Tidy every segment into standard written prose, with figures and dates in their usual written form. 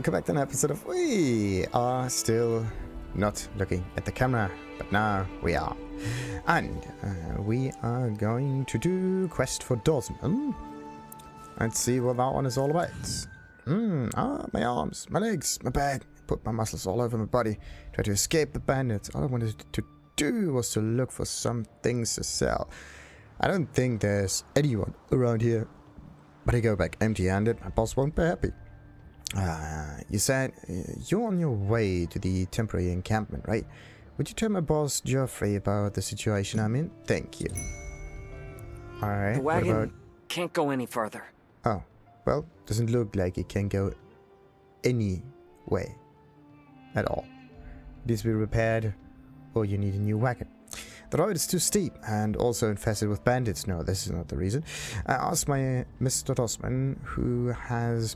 welcome back to an episode of We Are Still Not Looking at the Camera, but now we are. And we are going to do quest for Dossmann. Let's see what that one is all about. My arms, my legs, my back. Put my muscles all over my body. Try to escape the bandits. All I wanted to do was to look for some things to sell. I don't think there's anyone around here. But I go back empty-handed. My boss won't be happy. You said you're on your way to the temporary encampment, right? Would you tell my boss Geoffrey about the situation I'm in? Thank you. Alright, the wagon can't go any further. Oh, well, doesn't look like it can go any way at all. It needs to be repaired, or you need a new wagon. The road is too steep and also infested with bandits. No, this is not the reason. I asked my Mr. Dossmann, who has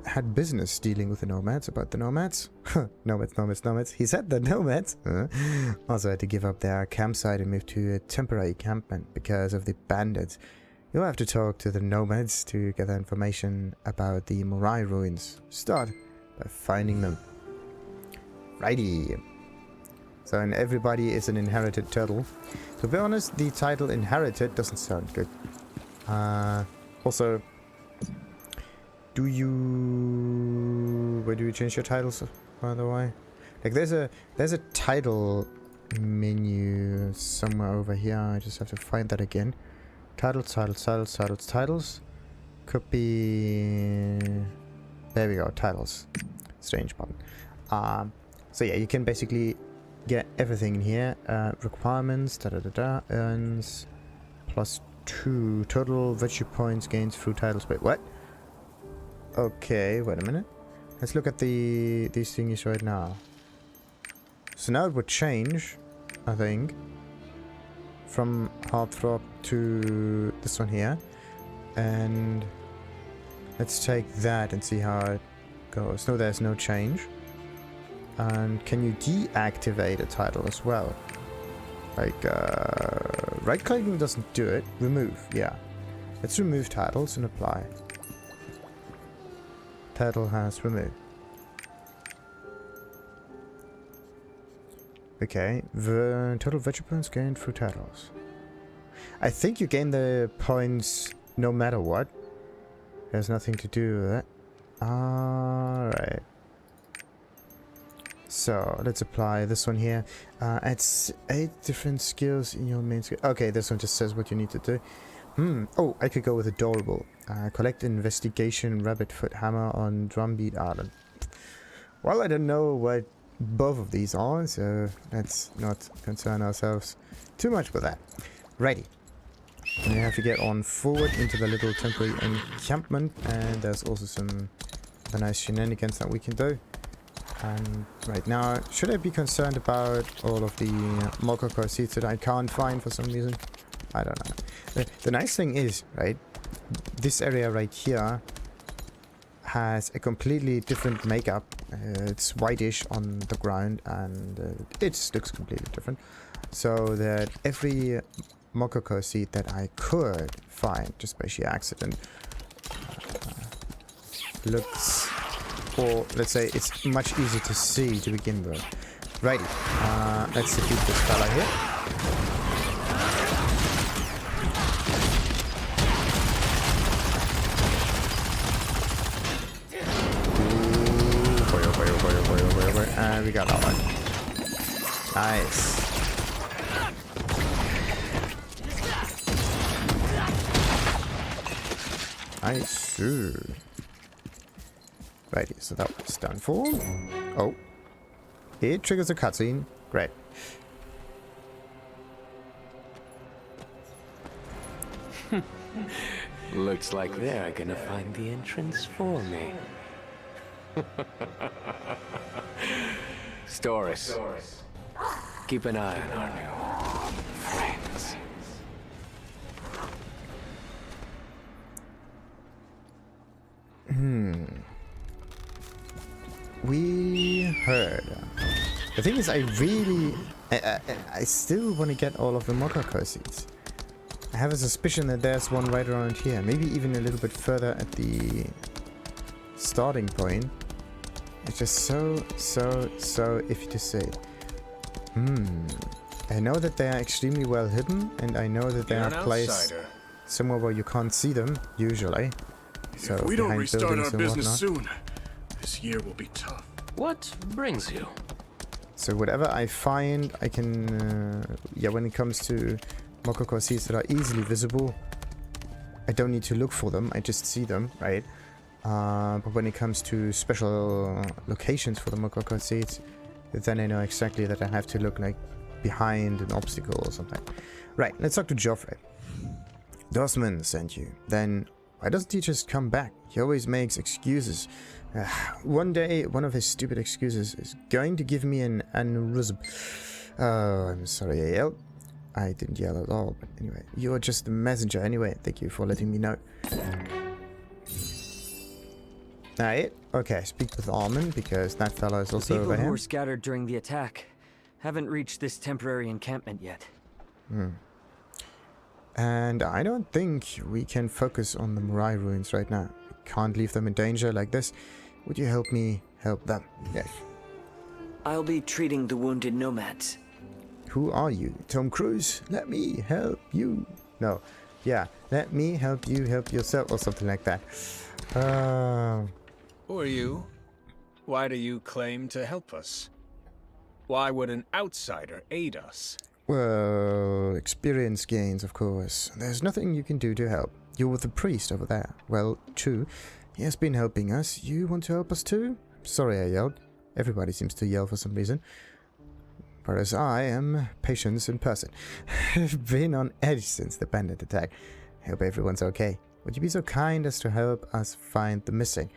had business dealing with the Nomads, about the Nomads. Nomads. He said the Nomads also had to give up their campsite and move to a temporary encampment because of the bandits. You'll have to talk to the Nomads to gather information about the Morai ruins. Start by finding them. Righty. So, and everybody is an inherited turtle. To be honest, the title inherited doesn't sound good. Also, where do you change your titles, by the way? Like, there's a title menu somewhere over here. I just have to find that again. Titles. Could be... There we go, titles. Strange button. So yeah, you can basically get everything in here. Requirements, earns +2 total virtue points gained through titles. Wait, what? Okay, wait a minute. Let's look at these thingies right now. So now it would change, I think, from Heartthrob to this one here. And let's take that and see how it goes. No, there's no change. And can you deactivate a title as well? Like, right-clicking doesn't do it. Remove, yeah. Let's remove titles and apply. Title has removed. Okay, the total virtue points gained through titles. I think you gain the points no matter what. There's nothing to do with it. Alright. So, let's apply this one here. It's 8 different skills in your main skill. Okay, this one just says what you need to do. Oh, I could go with adorable. Collect investigation rabbit foot hammer on Drumbeat Island. Well, I don't know what both of these are, so let's not concern ourselves too much with that. Righty. And we have to get on forward into the little temporary encampment, and there's also some other nice shenanigans that we can do. And right now, should I be concerned about all of the Mokoko seeds that I can't find for some reason? I don't know. The nice thing is, right, this area right here has a completely different makeup. It's whitish on the ground, and it looks completely different. So that every Mokoko seed that I could find just by sheer accident looks, or let's say it's much easier to see to begin with. Righty, let's defeat this fella here. And we got that one. Nice. Nice. Righty, so that was done for. Oh. It triggers a cutscene. Great. Looks like they're gonna find the entrance for me. Stories. Keep an eye on our new friends. We heard. The thing is, I still want to get all of the Mokoko seeds. I have a suspicion that there's one right around here. Maybe even a little bit further at the starting point. It's just so iffy to say. I know that they are extremely well hidden, and I know that they are placed somewhere where you can't see them, usually. So if we don't restart our business whatnot. soon, this year will be tough. What brings you? So whatever I find, I can... yeah, when it comes to Mokoko seeds that are easily visible, I don't need to look for them, I just see them, right? But when it comes to special locations for the Mokoko seeds, then I know exactly that I have to look like behind an obstacle or something. Right, let's talk to Joffrey. Dossmann sent you. Then why doesn't he just come back? He always makes excuses. One day, one of his stupid excuses is going to give me an aneurysm. Oh, I'm sorry I yelled. I didn't yell at all, but anyway. You're just the messenger anyway. Thank you for letting me know. Alright, okay, speak with Armen, because that fella is also over here. The people who were scattered during the attack haven't reached this temporary encampment yet. And I don't think we can focus on the Morai ruins right now. We can't leave them in danger like this. Would you help me help them? Yes. I'll be treating the wounded nomads. Who are you? Tom Cruise? Let me help you. No. Yeah, let me help you help yourself or something like that. Who are you? Why do you claim to help us? Why would an outsider aid us? Well, experience gains, of course. There's nothing you can do to help. You're with the priest over there. Well, true. He has been helping us. You want to help us too? Sorry I yelled. Everybody seems to yell for some reason. Whereas I am patience in person. I've been on edge since the bandit attack. I hope everyone's okay. Would you be so kind as to help us find the missing?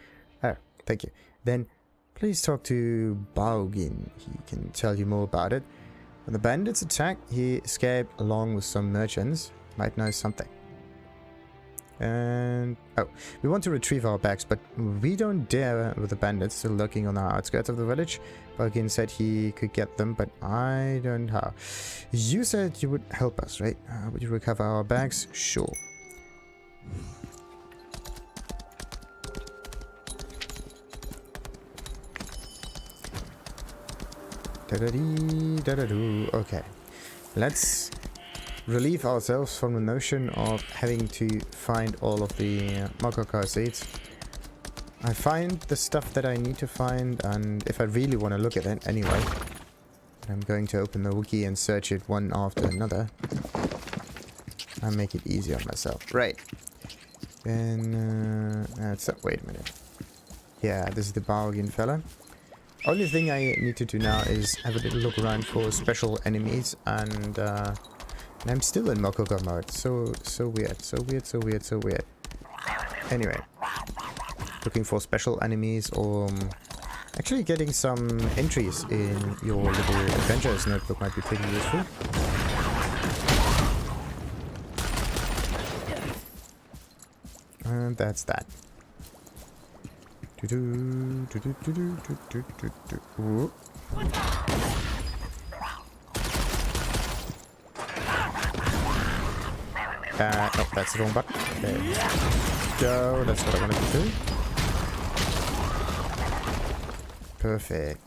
Oh, thank you. Then, please talk to Baogin. He can tell you more about it. When the bandits attacked, he escaped along with some merchants. Might know something. And... oh, we want to retrieve our bags, but we don't dare with the bandits still lurking on the outskirts of the village. Baogin said he could get them, but I don't know how. You said you would help us, right? Would you recover our bags? Sure. Okay, let's relieve ourselves from the notion of having to find all of the Mokoko seeds. I find the stuff that I need to find, and if I really want to look at it anyway, I'm going to open the wiki and search it one after another and make it easy on myself. Right. Then, wait a minute. Yeah, this is the Baogin fella. Only thing I need to do now is have a little look around for special enemies, and I'm still in Mokoko mode. So weird. Anyway, looking for special enemies, or actually getting some entries in your little adventures notebook might be pretty useful. And that's that. Ooh. Oh, that's the wrong button. There we go. That's what I wanted to do. Perfect.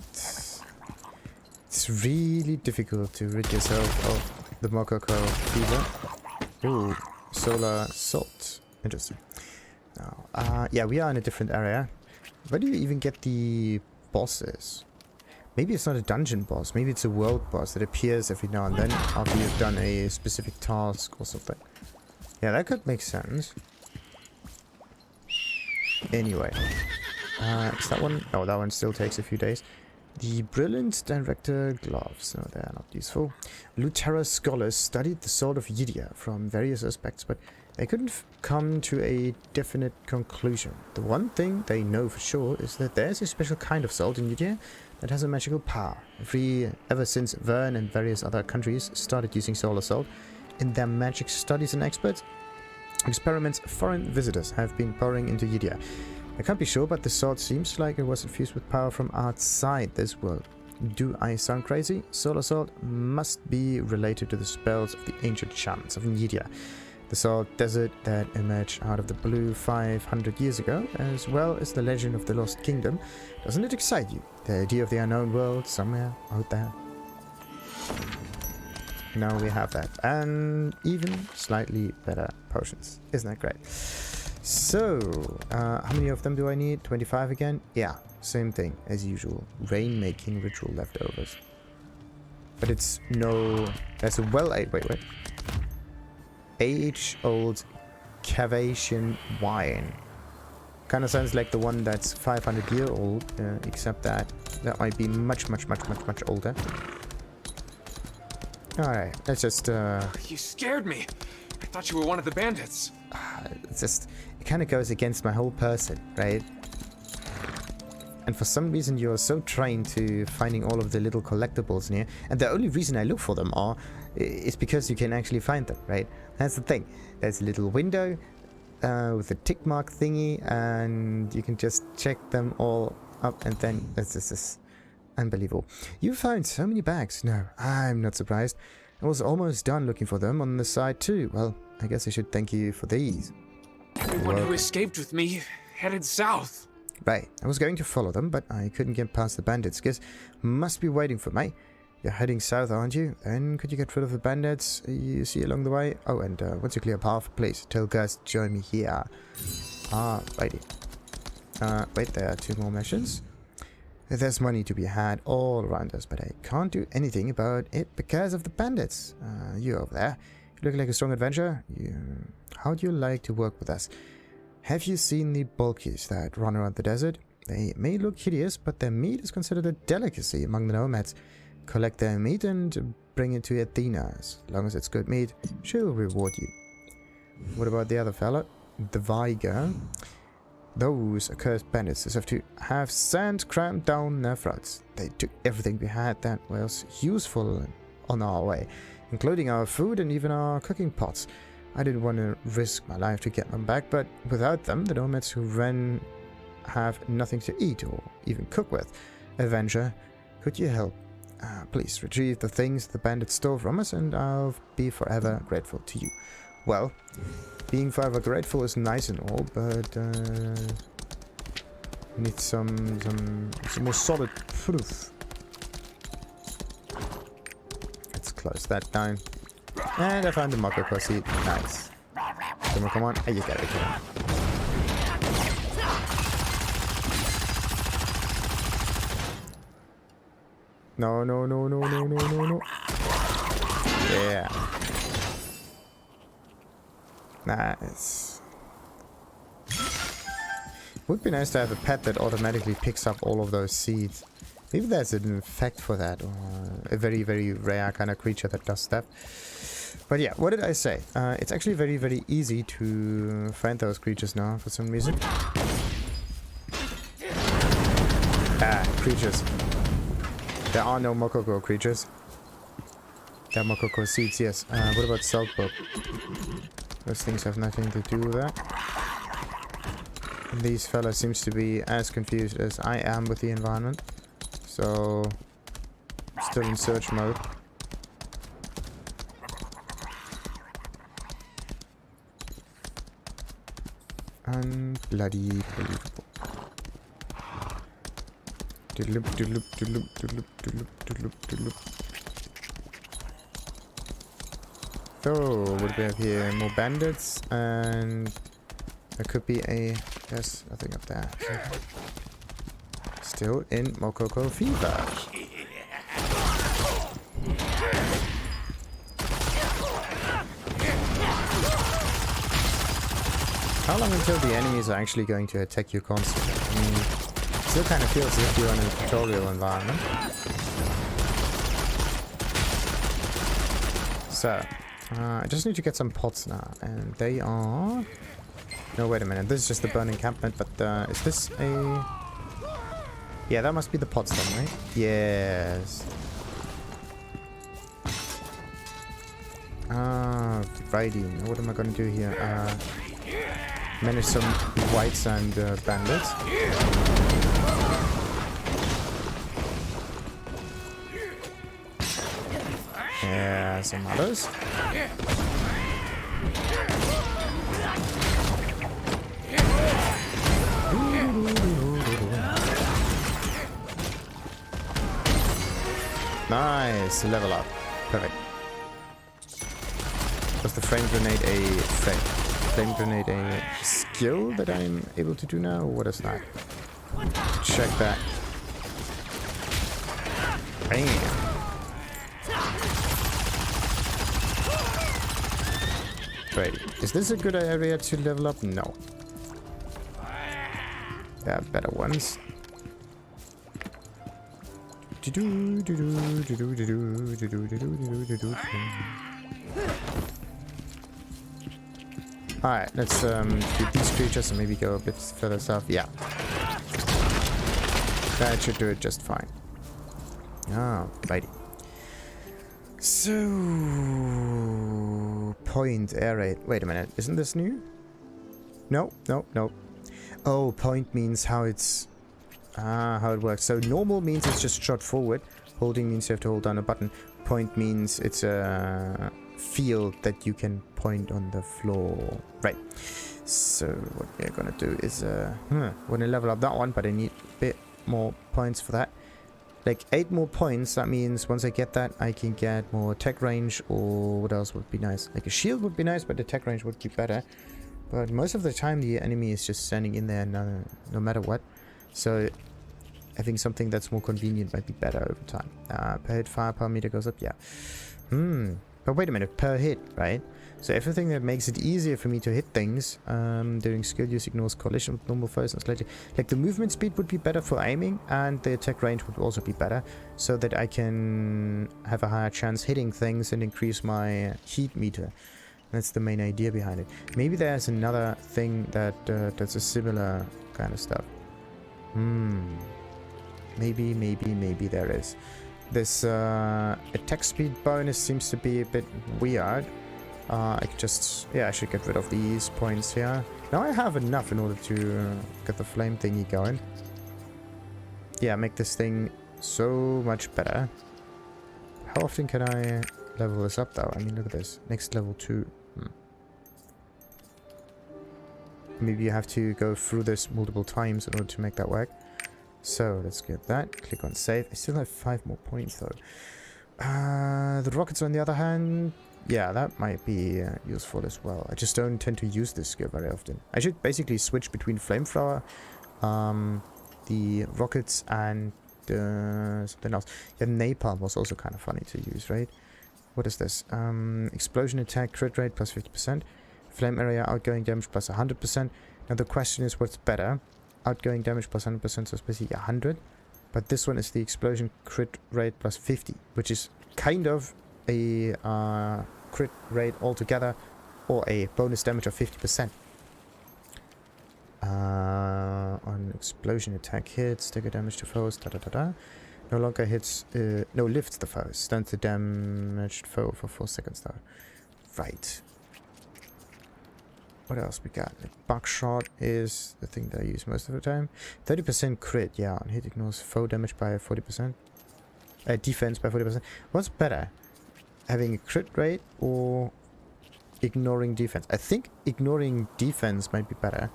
It's really difficult to rid yourself of the Mokoko fever. Ooh, solar salt. Interesting. Now, yeah, we are in a different area. Where do you even get the bosses? Maybe it's not a dungeon boss. Maybe it's a world boss that appears every now and then after you've done a specific task or something. Yeah, that could make sense. Anyway. Is that one? No, that one still takes a few days. The Brilliant Director Gloves. No, they are not useful. Lutera scholars studied the Sword of Ydia from various aspects, but they couldn't come to a definite conclusion. The one thing they know for sure is that there's a special kind of salt in Ydia that has a magical power. Ever since Vern and various other countries started using solar salt in their magic studies and experiments, foreign visitors have been pouring into Ydia. I can't be sure, but the sword seems like it was infused with power from outside this world. Do I sound crazy? Solar salt must be related to the spells of the ancient shamans of Ydia. the salt desert that emerged out of the blue 500 years ago, as well as the legend of the Lost Kingdom. Doesn't it excite you? The idea of the unknown world somewhere out there? Now we have that, and even slightly better potions. Isn't that great? So, how many of them do I need? 25 again? Yeah, same thing as usual. Rain-making ritual leftovers. But it's no... There's a wait. Age-old Cavatian wine. Kind of sounds like the one that's 500 year old, except that might be much older. Alright, let's just... You scared me. I thought you were one of the bandits. It's just... It kind of goes against my whole person, right? And for some reason you're so trained to finding all of the little collectibles in here. And the only reason I look for them is because you can actually find them, right? That's the thing. There's a little window with a tick mark thingy, and you can just check them all up, and then this is unbelievable. You found so many bags. No, I'm not surprised. I was almost done looking for them on the side too. Well, I guess I should thank you for these. Everyone who escaped with me headed south. Right, I was going to follow them, but I couldn't get past the bandits. Guess must be waiting for me. You're heading south, aren't you? Then could you get rid of the bandits you see along the way? Oh, and once you clear a path, please tell guys to join me here. Ah, righty. Wait, there are 2 more missions. There's money to be had all around us, but I can't do anything about it because of the bandits. You over there, you look like a strong adventurer. How'd you like to work with us? Have you seen the bulkies that run around the desert? They may look hideous, but their meat is considered a delicacy among the Nomads. Collect their meat and bring it to Athena. As long as it's good meat, she'll reward you. What about the other fella? The Viger. Those accursed bandits deserve to have sand crammed down their throats. They took everything we had that was useful on our way, including our food and even our cooking pots. I didn't want to risk my life to get them back, but without them, the Nomads who ran have nothing to eat or even cook with. Avenger, could you help? Please retrieve the things the bandits stole from us, and I'll be forever grateful to you. Well, being forever grateful is nice and all, but we need some more solid proof. Let's close that down. And I found the Mokoko seed. Nice. Come on. Oh, you got it. No. Yeah. Nice. Would be nice to have a pet that automatically picks up all of those seeds. Maybe there's an effect for that, or a very, very rare kind of creature that does that. But yeah, what did I say? It's actually very, very easy to find those creatures now for some reason. Creatures. There are no Mokoko creatures. There are Mokoko seeds, yes. What about Saltbook? Those things have nothing to do with that. And these fellas seems to be as confused as I am with the environment. So, still in search mode. Unbloody believable. So, what do we have here? More bandits, and there could be a... Yes, nothing up there. Still in Mokoko fever. How long until the enemies are actually going to attack you constantly? I mean, it still kind of feels as if you're in a tutorial environment. So, I just need to get some pots now, and they are... No, wait a minute, this is just the burning encampment, but is this a... Yeah, that must be the pots then, right? Yes. Righty, what am I gonna do here? Manage some whites and bandits. Yeah, some others. Nice, level up. Perfect. Was the flame grenade a flame grenade a skill that I'm able to do now? Or what is that? Check that. Bam. Wait, is this a good area to level up? No. There are better ones. Alright, let's do these creatures and maybe go a bit further south. Yeah. That should do it just fine. Ah, righty. So, point air raid. Wait a minute, isn't this new? No, no, no. Oh, point means how it's how it works. So normal means it's just shot forward. Holding means you have to hold down a button. Point means it's a field that you can point on the floor. Right. So what we're gonna do is we're gonna level up that one, but I need a bit more points for that. Like 8 more points. That means once I get that, I can get more attack range, or what else would be nice? Like a shield would be nice, but attack range would be better. But most of the time, the enemy is just standing in there no matter what. So having something that's more convenient might be better over time. Per hit firepower meter goes up, yeah. But wait a minute, per hit, right? So everything that makes it easier for me to hit things during skill use ignores collision with normal foes and slightly. Like the movement speed would be better for aiming, and the attack range would also be better, so that I can have a higher chance hitting things and increase my heat meter. That's the main idea behind it. Maybe there's another thing that that's a similar kind of stuff. Maybe there is. This attack speed bonus seems to be a bit weird. I should get rid of these points here. Now I have enough in order to get the flame thingy going. Yeah, make this thing so much better. How often can I level this up though? I mean, look at this. Next level 2. Maybe you have to go through this multiple times in order to make that work. So let's get that. Click on save. I still have 5 more points though. The rockets on the other hand, yeah, that might be useful as well. I just don't tend to use this skill very often. I should basically switch between flamethrower, the rockets, and something else. Yeah, napalm was also kind of funny to use, right? What is this? Explosion attack crit rate plus 50%. Flame area outgoing damage plus 100%. Now the question is, what's better? Outgoing damage plus 100%, so it's basically 100. But this one is the explosion crit rate plus 50, which is kind of a crit rate altogether, or a bonus damage of 50%. On explosion attack hits, take a damage to foes, No longer hits, lifts the foe. Stuns the damaged foe for 4 seconds though. Right. What else we got? Like buckshot is the thing that I use most of the time. 30% crit, yeah, on hit ignores foe damage by 40%. Defense by 40%. What's better? Having a crit rate or ignoring defense? I think ignoring defense might be better.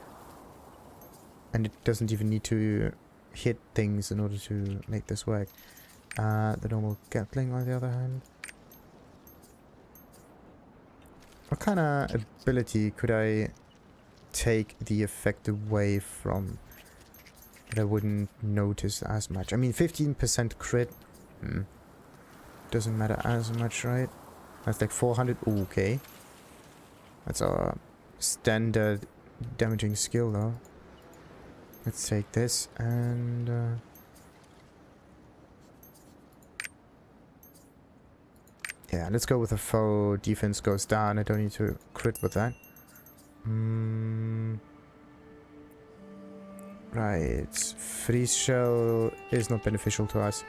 And it doesn't even need to hit things in order to make this work. The normal Gatling on the other hand. What kind of ability could I take the effect away from that I wouldn't notice as much? I mean, 15% crit doesn't matter as much, right? That's like 400. Ooh, okay. That's our standard damaging skill, though. Let's take this and... yeah, let's go with a foe. Defense goes down. I don't need to crit with that. Right. Freeze shell is not beneficial to us.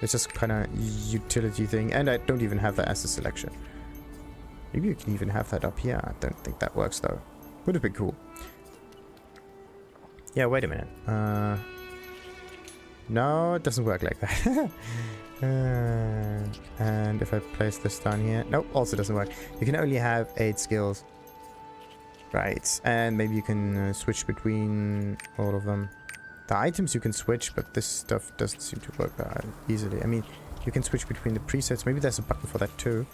It's just kind of utility thing. And I don't even have that as a selection. Maybe you can even have that up here. I don't think that works though. Would have been cool. Yeah, wait a minute. No, it doesn't work like that. And if I place this down here, nope, also doesn't work. You can only have 8 skills, right? And maybe you can switch between all of them. The items you can switch, but this stuff doesn't seem to work that easily. I mean, You can switch between the presets. Maybe there's a button for that too.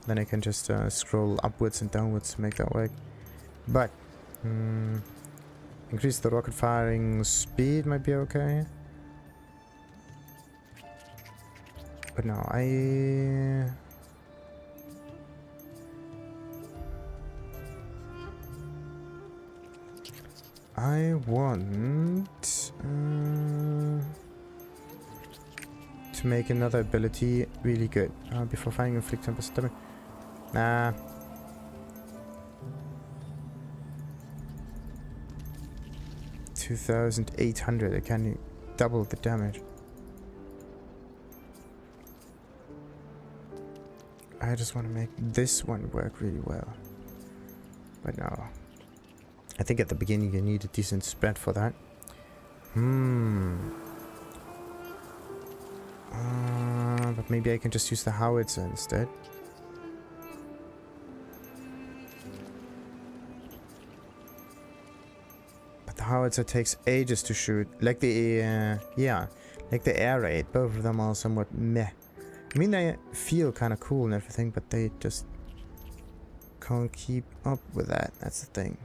Then I can just scroll upwards and downwards to make that work. But increase the rocket firing speed might be okay. But no, I want to make another ability really good. Before firing, inflict 10% damage. Nah. $2,800. I can double the damage. I just want to make this one work really well. But no. I think at the beginning you need a decent spread for that. But maybe I can just use the howitzer instead. But the howitzer takes ages to shoot. Like the, like the air raid. Both of them are somewhat meh. I mean, they feel kind of cool and everything, but they just can't keep up with that. That's the thing.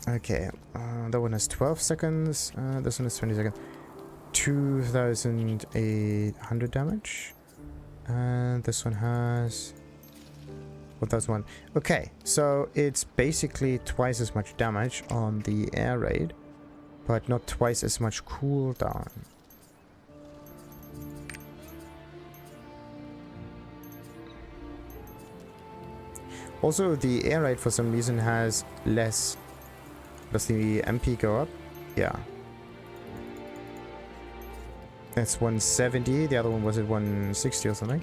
Okay, that one has 12 seconds. This one is 20 seconds. 2,800 damage. And this one has... What does one? Okay, so it's basically twice as much damage on the air raid, but not twice as much cooldown. Also, the air raid for some reason has less. Does the MP go up? Yeah. That's 170. The other one was at 160 or something.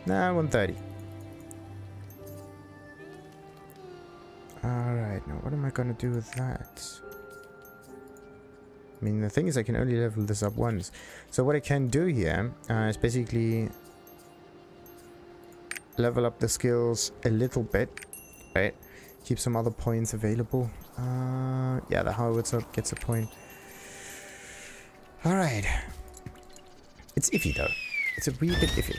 Nah, 130. Alright, now what am I gonna do with that? I mean, the thing is I can only level this up once. So what I can do here is basically level up the skills a little bit, right? Keep some other points available. Yeah, the howitzer gets a point. Alright. It's iffy though. It's a wee bit iffy.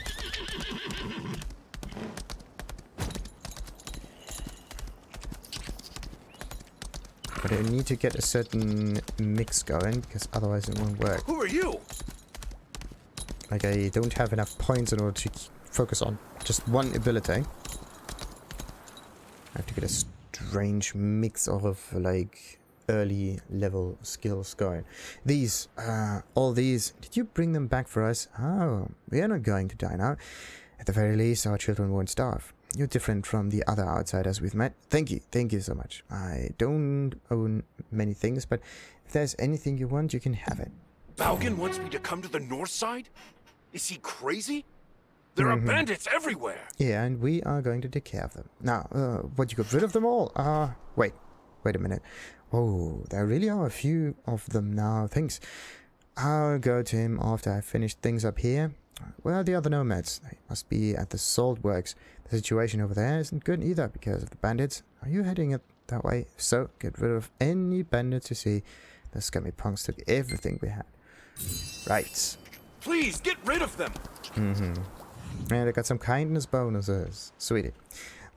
But I need to get a certain mix going, because otherwise it won't work. Who are you? Like, I don't have enough points in order to focus on just one ability. I have to get a strange mix of, like, early level skills going. These, all these, did you bring them back for us? Oh, we are not going to die now. At the very least, our children won't starve. You're different from the other outsiders we've met. Thank you so much. I don't own many things, but if there's anything you want, you can have it. Baogin wants me to come to the north side? Is he crazy? There are bandits everywhere. Yeah, and we are going to take care of them. Now, what, you got rid of them all? Wait a minute. Oh, there really are a few of them now. Thanks. I'll go to him after I finish things up here. Where are the other nomads? They must be at the salt works. The situation over there isn't good either because of the bandits. Are you heading it that way? If so, get rid of any bandits you see. The scummy punks took everything we had. Right. Please, get rid of them! And I got some kindness bonuses. Sweetie.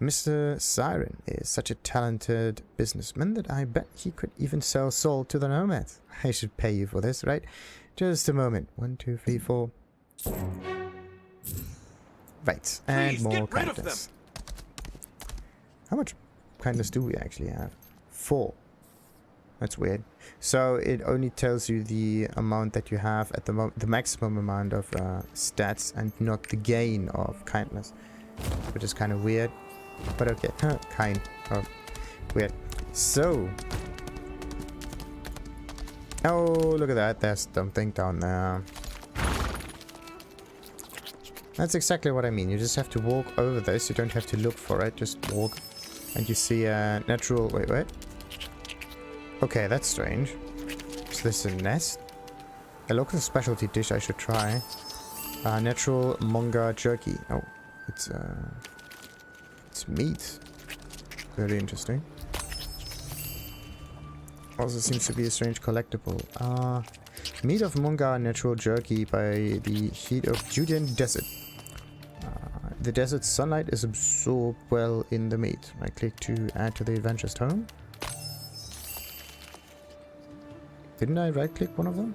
Mr. Siren is such a talented businessman that I bet he could even sell salt to the nomads. I should pay you for this, right? Just a moment. 1, 2, 3, 4. Right, and Please, more get rid of kindness. How much kindness do we actually have? 4. That's weird. So it only tells you the amount that you have at the maximum amount of stats, and not the gain of kindness, which is kind of weird. But okay, kind of weird. So, oh, look at that! There's something down there. That's exactly what I mean. You just have to walk over this. You don't have to look for it. Just walk, and you see a natural. Wait. Okay, that's strange. Is this a nest? A local specialty dish I should try. Natural Munga jerky. Oh, it's meat. Very interesting. Also seems to be a strange collectible. Meat of Munga natural jerky by the heat of Judean desert. The desert's sunlight is absorbed well in the meat. I click to add to the adventurer's home. Didn't I right click one of them?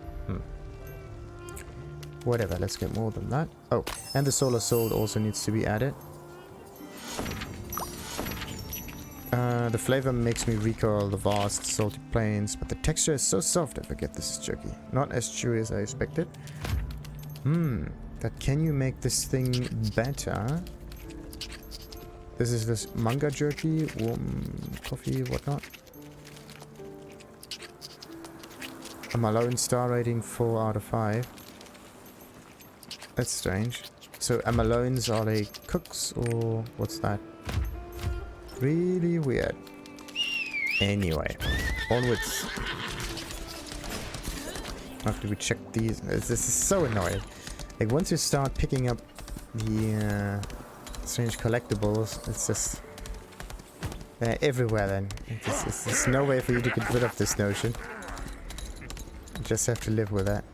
Whatever, let's get more than that. Oh, and the solar sword also needs to be added. The flavor makes me recall the vast salty plains, but the texture is so soft I forget this is jerky. Not as chewy as I expected. But can you make this thing better? This is this manga jerky, warm coffee, whatnot. A Malone star rating 4 out of 5. That's strange. So Amalones, are they cooks or what's that? Really weird. Anyway, onwards. After we check these, this is so annoying. Like once you start picking up the strange collectibles, it's just they're everywhere. Then there's no way for you to get rid of this notion. You just have to live with that.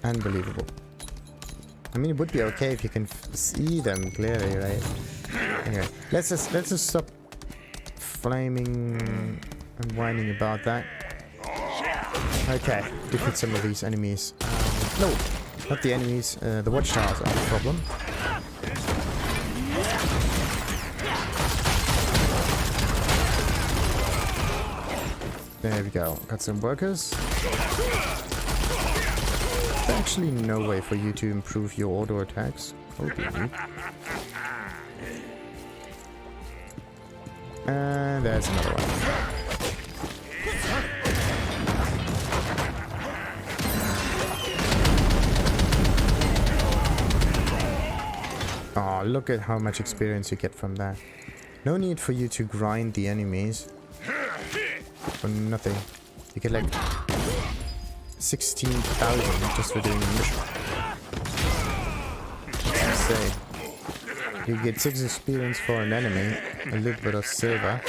Unbelievable. I mean, it would be okay if you can see them clearly, right? Anyway, let's just stop flaming and whining about that. Okay, defeat some of these enemies. No, not the enemies. The Watchtowers are the problem. There we go. Got some workers. Actually no way for you to improve your auto attacks. And there's another one. Oh, look at how much experience you get from that. No need for you to grind the enemies. For nothing. You get like 16,000 just for doing the mission. Say, you get 6 experience for an enemy, a little bit of silver.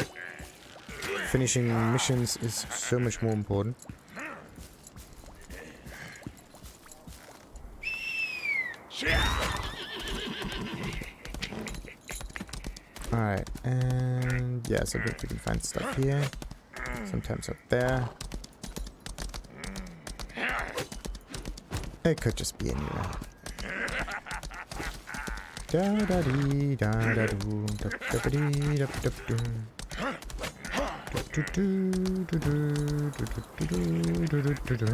Finishing missions is so much more important. Alright, and yeah, so we can find stuff here. Sometimes up there. It could just be anywhere. Da da dee da da doo da da dee da da doo. Do do do do do do do.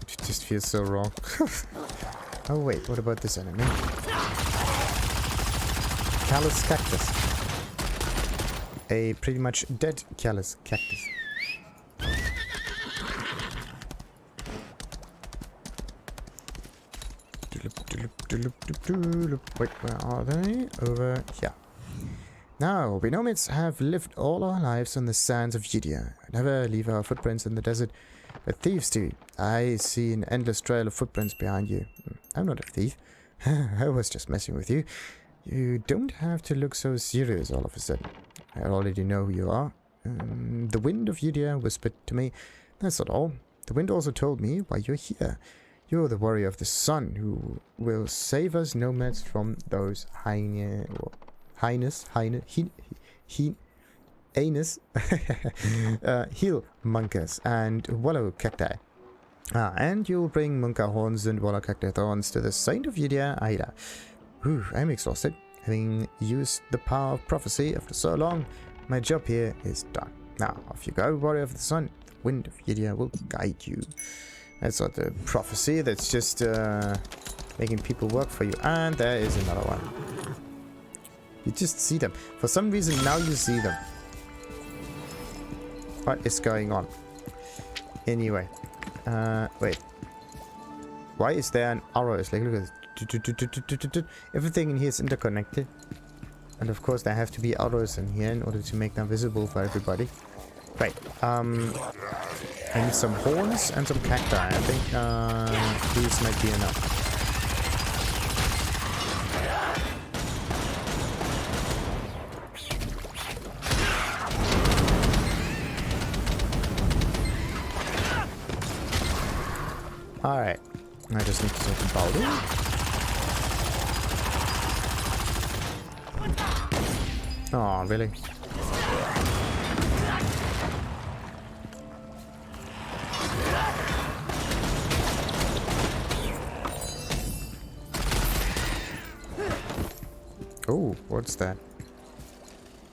It just feels so wrong. Oh wait, what about this enemy? Callous cactus. A pretty much dead callous cactus. Wait, where are they? Over here. Now, we Nomads have lived all our lives on the sands of Judea. Never leave our footprints in the desert, but thieves do. I see an endless trail of footprints behind you. I'm not a thief. I was just messing with you. You don't have to look so serious all of a sudden. I already know who you are. The wind of Judea whispered to me. That's not all. The wind also told me why you're here. You're the warrior of the sun who will save us Nomads from those anus heel monkers and wallow cacti. And you'll bring Munga horns and wallow cacti thorns to the saint of Judea, Aida. Whew, I'm exhausted. Having used the power of prophecy after so long, my job here is done. Now, off you go, warrior of the sun. The wind of Judea will guide you. That's not the prophecy, that's just making people work for you. And there is another one. You just see them. For some reason, now you see them. What is going on? Anyway. Wait. Why is there an arrow? It's like, look at this. Everything in here is interconnected. And of course there have to be arrows in here in order to make them visible for everybody. Right. I need some horns and some cacti. I think these might be enough. Alright. I just need to take the Baldi. Oh, really? Oh, what's that?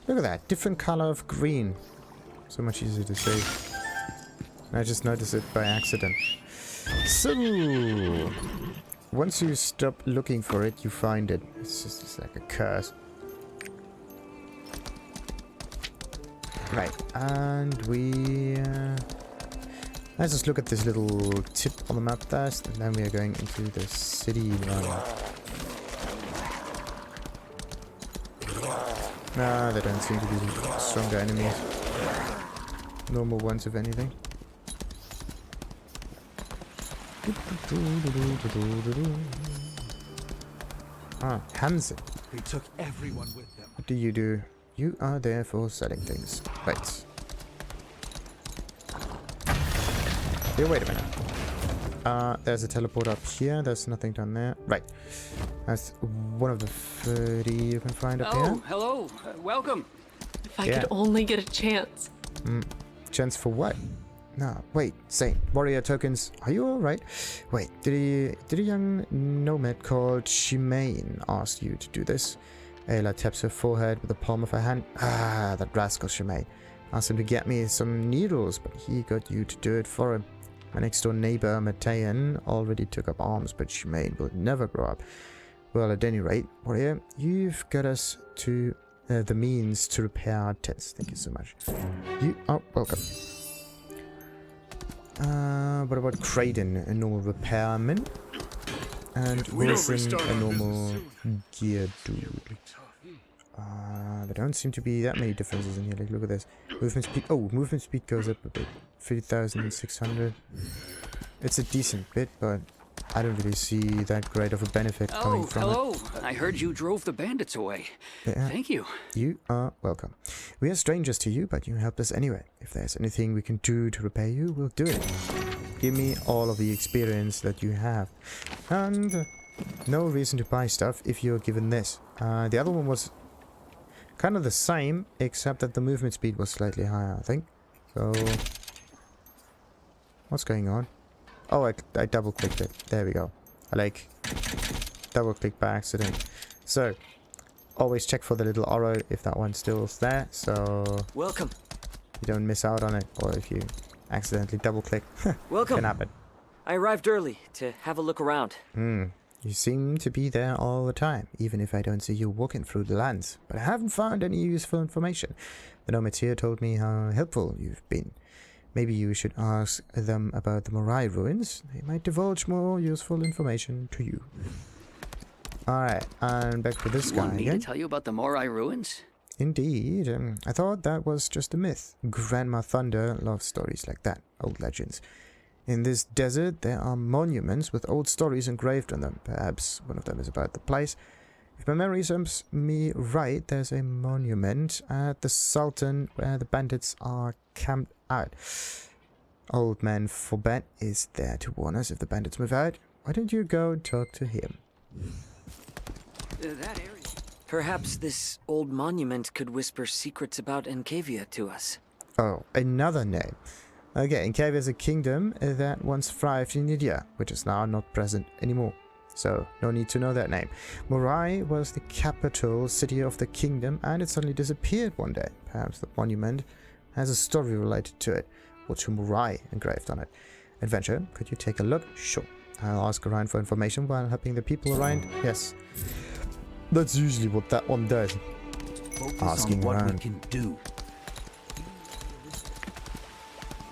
Look at that. Different color of green. So much easier to see. I just noticed it by accident. So, once you stop looking for it, you find it. It's like a curse. Right, and we... let's just look at this little tip on the map first, and then we are going into the city run. Nah, there don't seem to be stronger enemies. Normal ones, if anything. Ah, Hansen. They took everyone with them. What do? You are there for selling things. Right. Here, wait a minute. There's a teleport up here. There's nothing down there. Right. That's one of the 30 you can find up here. Oh, hello. Welcome. If I could only get a chance. Chance for what? No, wait, Saint. Warrior tokens, are you alright? Wait, did a young nomad called Shimane ask you to do this? Ayla taps her forehead with the palm of her hand. Ah, that rascal Shimane. Asked him to get me some needles, but he got you to do it for him. My next door neighbor, Matean, already took up arms, but Shimane will never grow up. Well, at any rate, Warrior, you've got us to the means to repair our tents. Thank you so much. You are welcome. What about Kraden, a normal repairman? And Wilson, a normal gear dude. There don't seem to be that many differences in here. Like, look at this. Movement speed. Oh, movement speed goes up a bit. 3,600. It's a decent bit, but I don't really see that great of a benefit coming from hello. I heard you drove the bandits away. Yeah. Thank you. You are welcome. We are strangers to you, but you helped us anyway. If there's anything we can do to repay you, we'll do it. Give me all of the experience that you have. And no reason to buy stuff if you're given this. The other one was kind of the same, except that the movement speed was slightly higher, I think. So, what's going on? Oh, I double-clicked it. There we go. I like double-clicked by accident. So, always check for the little arrow if that one still is there, so Welcome. you don't miss out on it. Or if you accidentally double-click, Welcome. can happen. I arrived early to have a look around. You seem to be there all the time, even if I don't see you walking through the lands. But I haven't found any useful information. The Nomads here told me how helpful you've been. Maybe you should ask them about the Morai ruins. They might divulge more useful information to you. Alright, and back to this guy Want me again. to tell you about the Morai ruins? Indeed. I thought that was just a myth. Grandma Thunder loves stories like that, old legends. In this desert, there are monuments with old stories engraved on them. Perhaps one of them is about the place. If my memory serves me right, there's a monument at the Saltern where the bandits are camped out. Old man Forbet is there to warn us if the bandits move out. Why don't you go and talk to him? That area. Perhaps this old monument could whisper secrets about Encavia to us. Oh, another name. Okay, Encavia is a kingdom that once thrived in India, which is now not present anymore. So, no need to know that name. Morai was the capital city of the kingdom, and it suddenly disappeared one day. Perhaps the monument has a story related to it, or to Morai engraved on it. Adventure, could you take a look? Sure. I'll ask around for information while helping the people around. Yes. That's usually what that one does. Focus Asking on what around. we can do.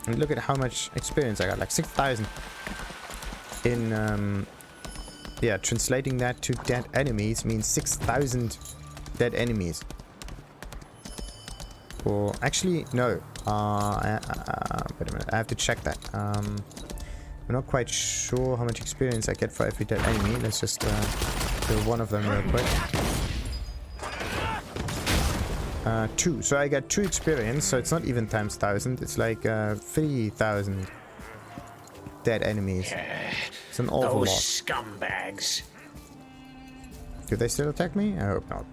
And look at how much experience I got, like 6,000. In, yeah, translating that to dead enemies means 6,000 dead enemies. Or, actually, no. Wait a minute, I have to check that. I'm not quite sure how much experience I get for every dead enemy. Let's just do one of them real quick. 2. So I get 2 experience, so it's not even times 1,000. It's like 3,000 dead enemies. It's an awful lot. Those scumbags. Do they still attack me? I hope not.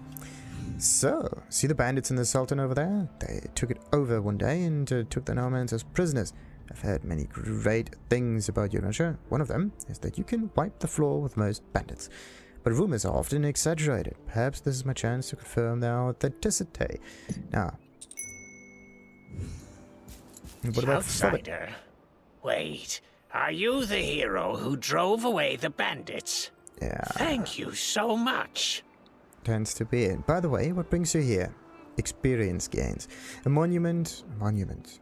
So, see the bandits in the Saltern over there? They took it over one day and took the Nomads as prisoners. I've heard many great things about your adventure. One of them is that you can wipe the floor with most bandits. But rumors are often exaggerated. Perhaps this is my chance to confirm their authenticity. Now, what about Outsider? Wait, are you the hero who drove away the bandits? Yeah. Thank you so much. Tends to be it. By the way, what brings you here? Experience gains. A monument?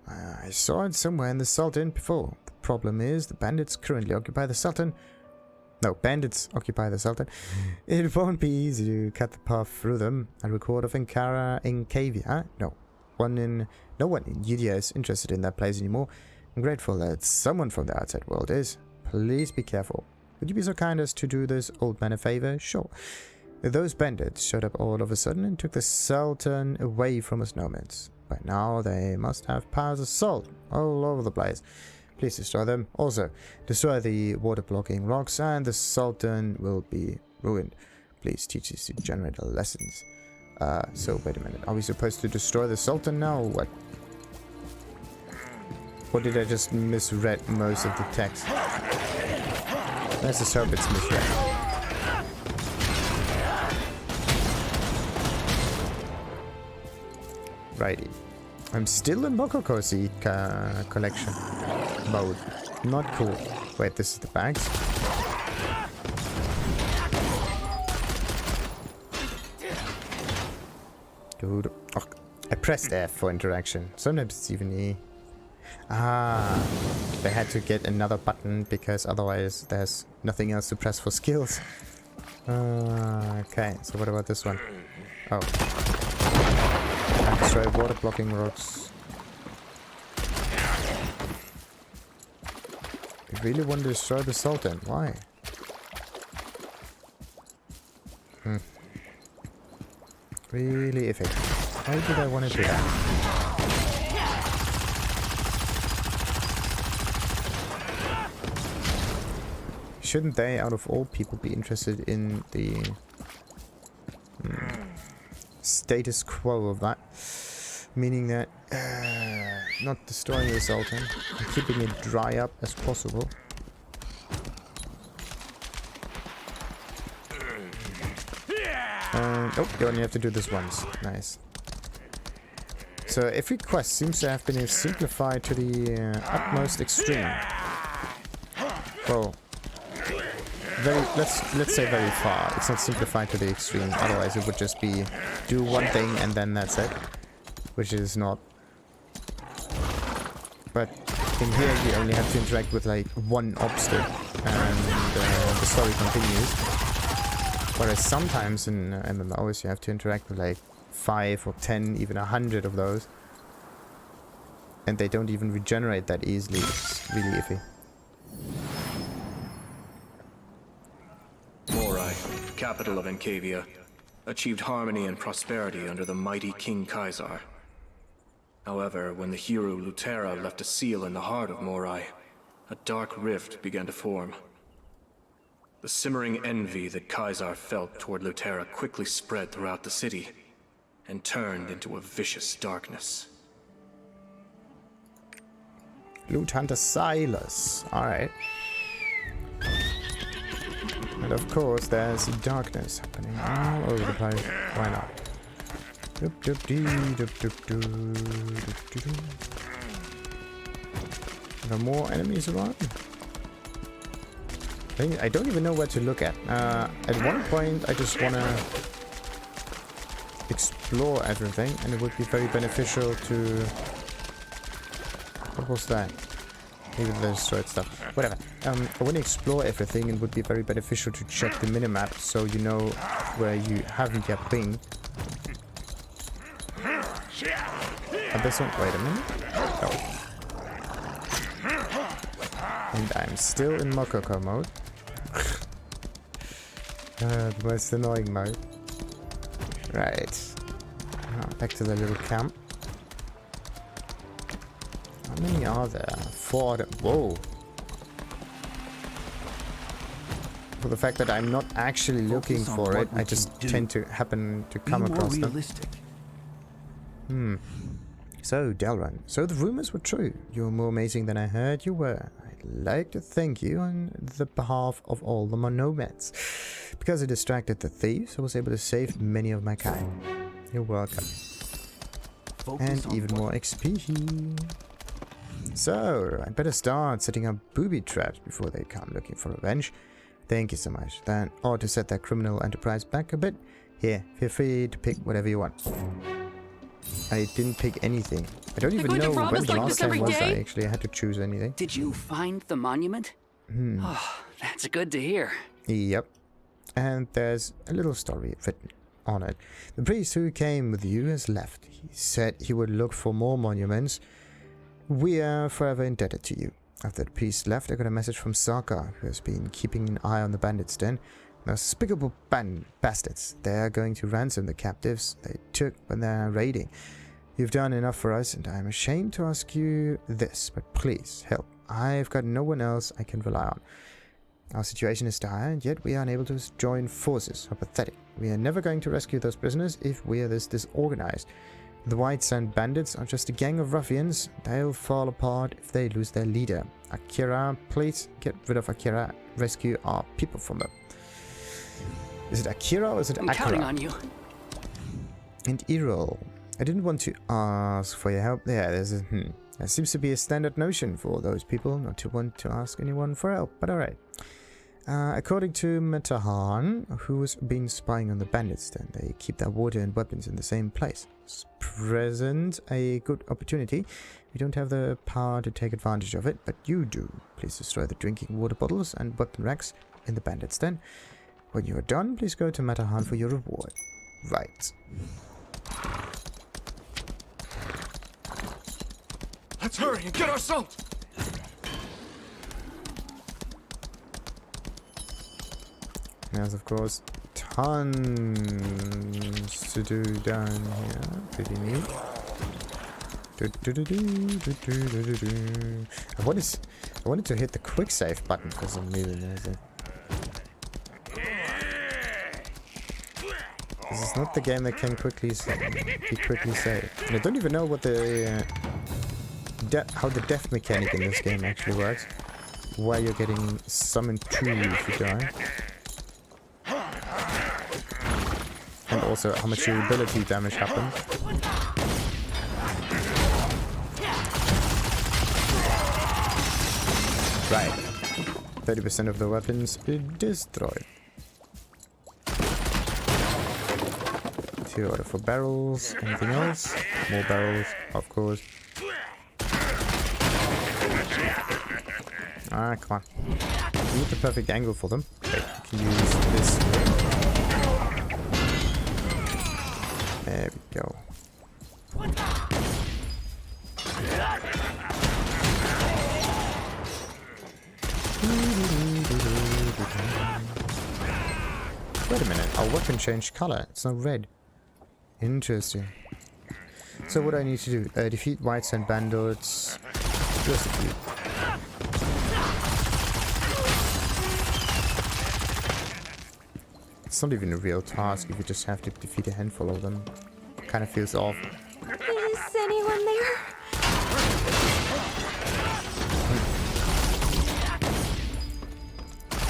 I saw it somewhere in the Saltern before. The problem is the bandits currently occupy the Saltern. No, bandits occupy the Saltern. It won't be easy to cut the path through them. A record of Encavia? No one in Yudia is interested in that place anymore. I'm grateful that someone from the outside world is. Please be careful. Would you be so kind as to do this old man a favor? Sure. Those bandits showed up all of a sudden and took the Saltern away from us Nomads. By now they must have piles of salt all over the place. Please destroy them. Also, destroy the water-blocking rocks and the Saltern will be ruined. Please teach these degenerate lessons. So wait a minute. Are we supposed to destroy the Saltern now or what? Or did I just misread most of the text? Let's just hope it's misread. Righty. I'm still in Mokokosi collection mode. Not cool. Wait, this is the bags. Dude. Oh, I pressed F for interaction. Sometimes it's even E. They had to get another button because otherwise there's nothing else to press for skills. Okay, so what about this one? Oh. Destroy water blocking rocks. I really want to destroy the Saltern. Why? Really iffy. Why did I want to do that? Shouldn't they, out of all people, be interested in the status quo of that? Meaning that not destroying the Saltern and keeping it dry up as possible. Oh, you only have to do this once. Nice. So every quest seems to have been simplified to the utmost extreme. Well, let's say very far. It's not simplified to the extreme. Otherwise, it would just be do one thing and then that's it, which is not. But in here, you only have to interact with like one obstacle, and the story continues. Whereas sometimes in MMOs, you have to interact with like 5 or 10, even 100 of those, and they don't even regenerate that easily. It's really iffy. Morai, capital of Encavia, achieved harmony and prosperity under the mighty King Kaisar. However, when the hero Lutera left a seal in the heart of Morai, a dark rift began to form. The simmering envy that Kaisar felt toward Lutera quickly spread throughout the city, and turned into a vicious darkness. Loot Hunter Silas. Alright. And of course, there's darkness happening all over the place. Why not? There are more enemies around? I don't even know where to look at. At one point, I just want to explore everything, and it would be very beneficial to... What was that? Maybe the destroyed stuff. Whatever. I want to explore everything, and it would be very beneficial to check the minimap so you know where you haven't yet been. And this one... Wait a minute. And I'm still in Mokoko mode. The most annoying mode. Right. Back to the little camp. How many are there? 4. Whoa. For the fact that I'm not actually looking for it, I just tend to happen to come across them. So, Delrun. So the rumors were true. You're more amazing than I heard you were. I'd like to thank you on the behalf of all the Nomads. Because I distracted the thieves, I was able to save many of my kind. You're welcome. And even more XP. So, I'd better start setting up booby traps before they come looking for revenge. Thank you so much. That ought to set that criminal enterprise back a bit. Here, feel free to pick whatever you want. I didn't pick anything. I don't even know when the last time was I actually had to choose anything. Did you find the monument? Oh, that's good to hear. Yep. And there's a little story written on it. The priest who came with you has left. He said he would look for more monuments. We are forever indebted to you. After the priest left, I got a message from Zarka, who has been keeping an eye on the bandits' den. Those despicable bastards. They are going to ransom the captives they took when they are raiding. You've done enough for us, and I am ashamed to ask you this, but please help. I've got no one else I can rely on. Our situation is dire, and yet we are unable to join forces. How pathetic. We are never going to rescue those prisoners if we are this disorganized. The White Sand Bandits are just a gang of ruffians. They'll fall apart if they lose their leader. Achera, please get rid of Achera. Rescue our people from them. Is it Achera or is it Achera? I'm counting on you. And Errol. I didn't want to ask for your help. Yeah, there seems to be a standard notion for those people not to want to ask anyone for help, but alright. According to Metahan, who's been spying on the bandits, then they keep their water and weapons in the same place. It's present a good opportunity. We don't have the power to take advantage of it, but you do. Please destroy the drinking water bottles and weapon racks in the bandits' den. When you are done, please go to Metahan for your reward. Right. Let's hurry and get our salt! There's of course tons to do down here. Pretty neat. I wanted to hit the quick save button for some reason. This is not the game that can be quickly saved. And I don't even know what the how the death mechanic in this game actually works. Why you're getting summoned to if you die. And also how much your ability damage happens. Right. 30% of the weapons destroyed. 2 out of 4 barrels. Anything else? More barrels, of course. Ah, come on. You need the perfect angle for them. Okay, you can use this. There we go. Wait a minute, our weapon changed color. It's not red. Interesting. So what do I need to do? Defeat White Sand Bandits. Just a few. It's not even a real task if you just have to defeat a handful of them. Kind of feels off. Is anyone there?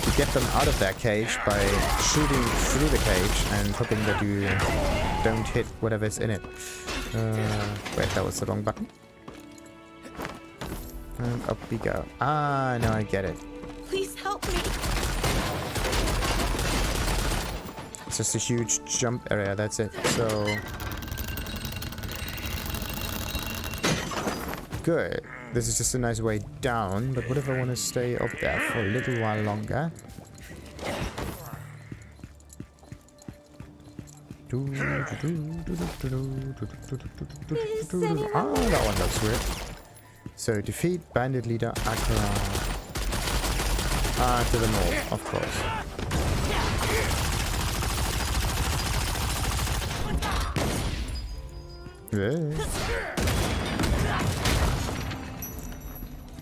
You get them out of their cage by shooting through the cage and hoping that you don't hit whatever's in it. Wait, that was the wrong button. And up we go. Ah, now I get it. Please help me. It's just a huge jump area, that's it. So good. This is just a nice way down, but what if I want to stay up there for a little while longer? Is Ah, that one looks weird. So defeat Bandit Leader Achera. To the north, of course. Yeah.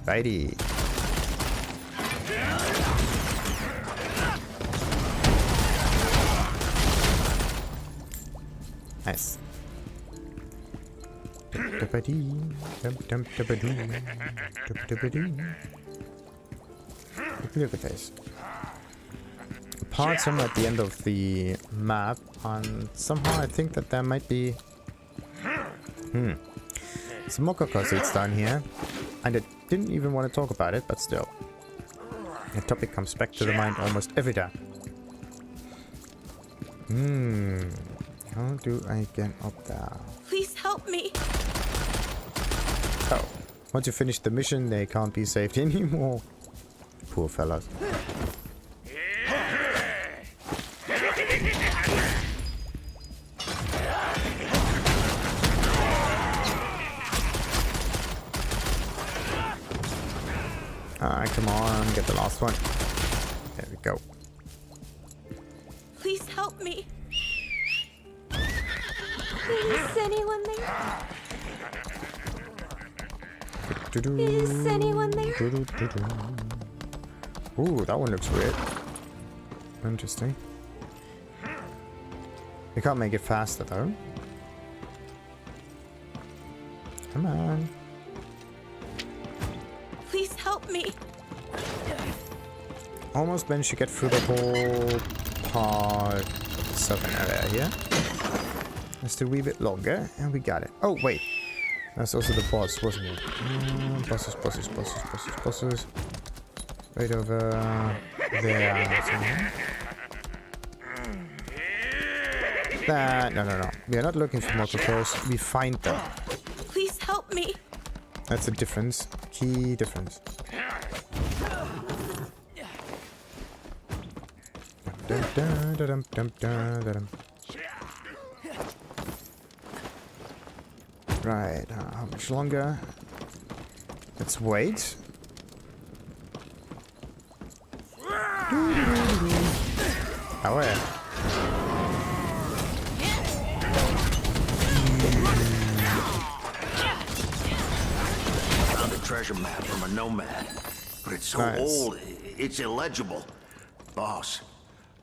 Righty. Nice. Look at this. Part somewhere at the end of the map, and somehow I think that there might be some more cocoa seeds down here. And I didn't even want to talk about it, but still. The topic comes back to the mind almost every time. How do I get up there? Please help me. Oh, once you finish the mission, they can't be saved anymore. Poor fellas. Come on, get the last one. There we go. Please help me. Is anyone there? Is anyone there? Ooh, that one looks weird. Interesting. You can't make it faster though. Come on. Please help me. Almost managed to get through the whole part of the southern area here. Just a wee bit longer, and we got it. Oh, wait. That's also the boss, wasn't it? Bosses. Right over there. Somewhere. No. We are not looking for more cocos. We find them. Please help me. That's a difference. Key difference. Right, how much longer? Let's wait. Oh, yeah. Found a treasure map from a nomad, but it's so old, it's illegible. Boss,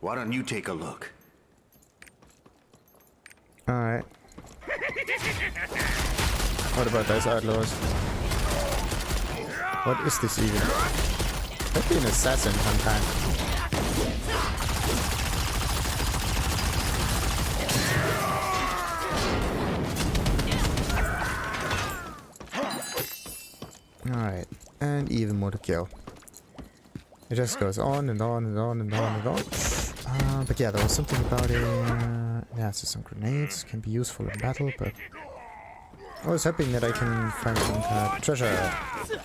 why don't you take a look? Alright. What about those outlaws? What is this even? Could be an assassin sometime. Alright, and even more to kill. It just goes on and on and on and on and on. But yeah, there was something about it. Yeah, so some grenades can be useful in battle, but I was hoping that I can find some kind of treasure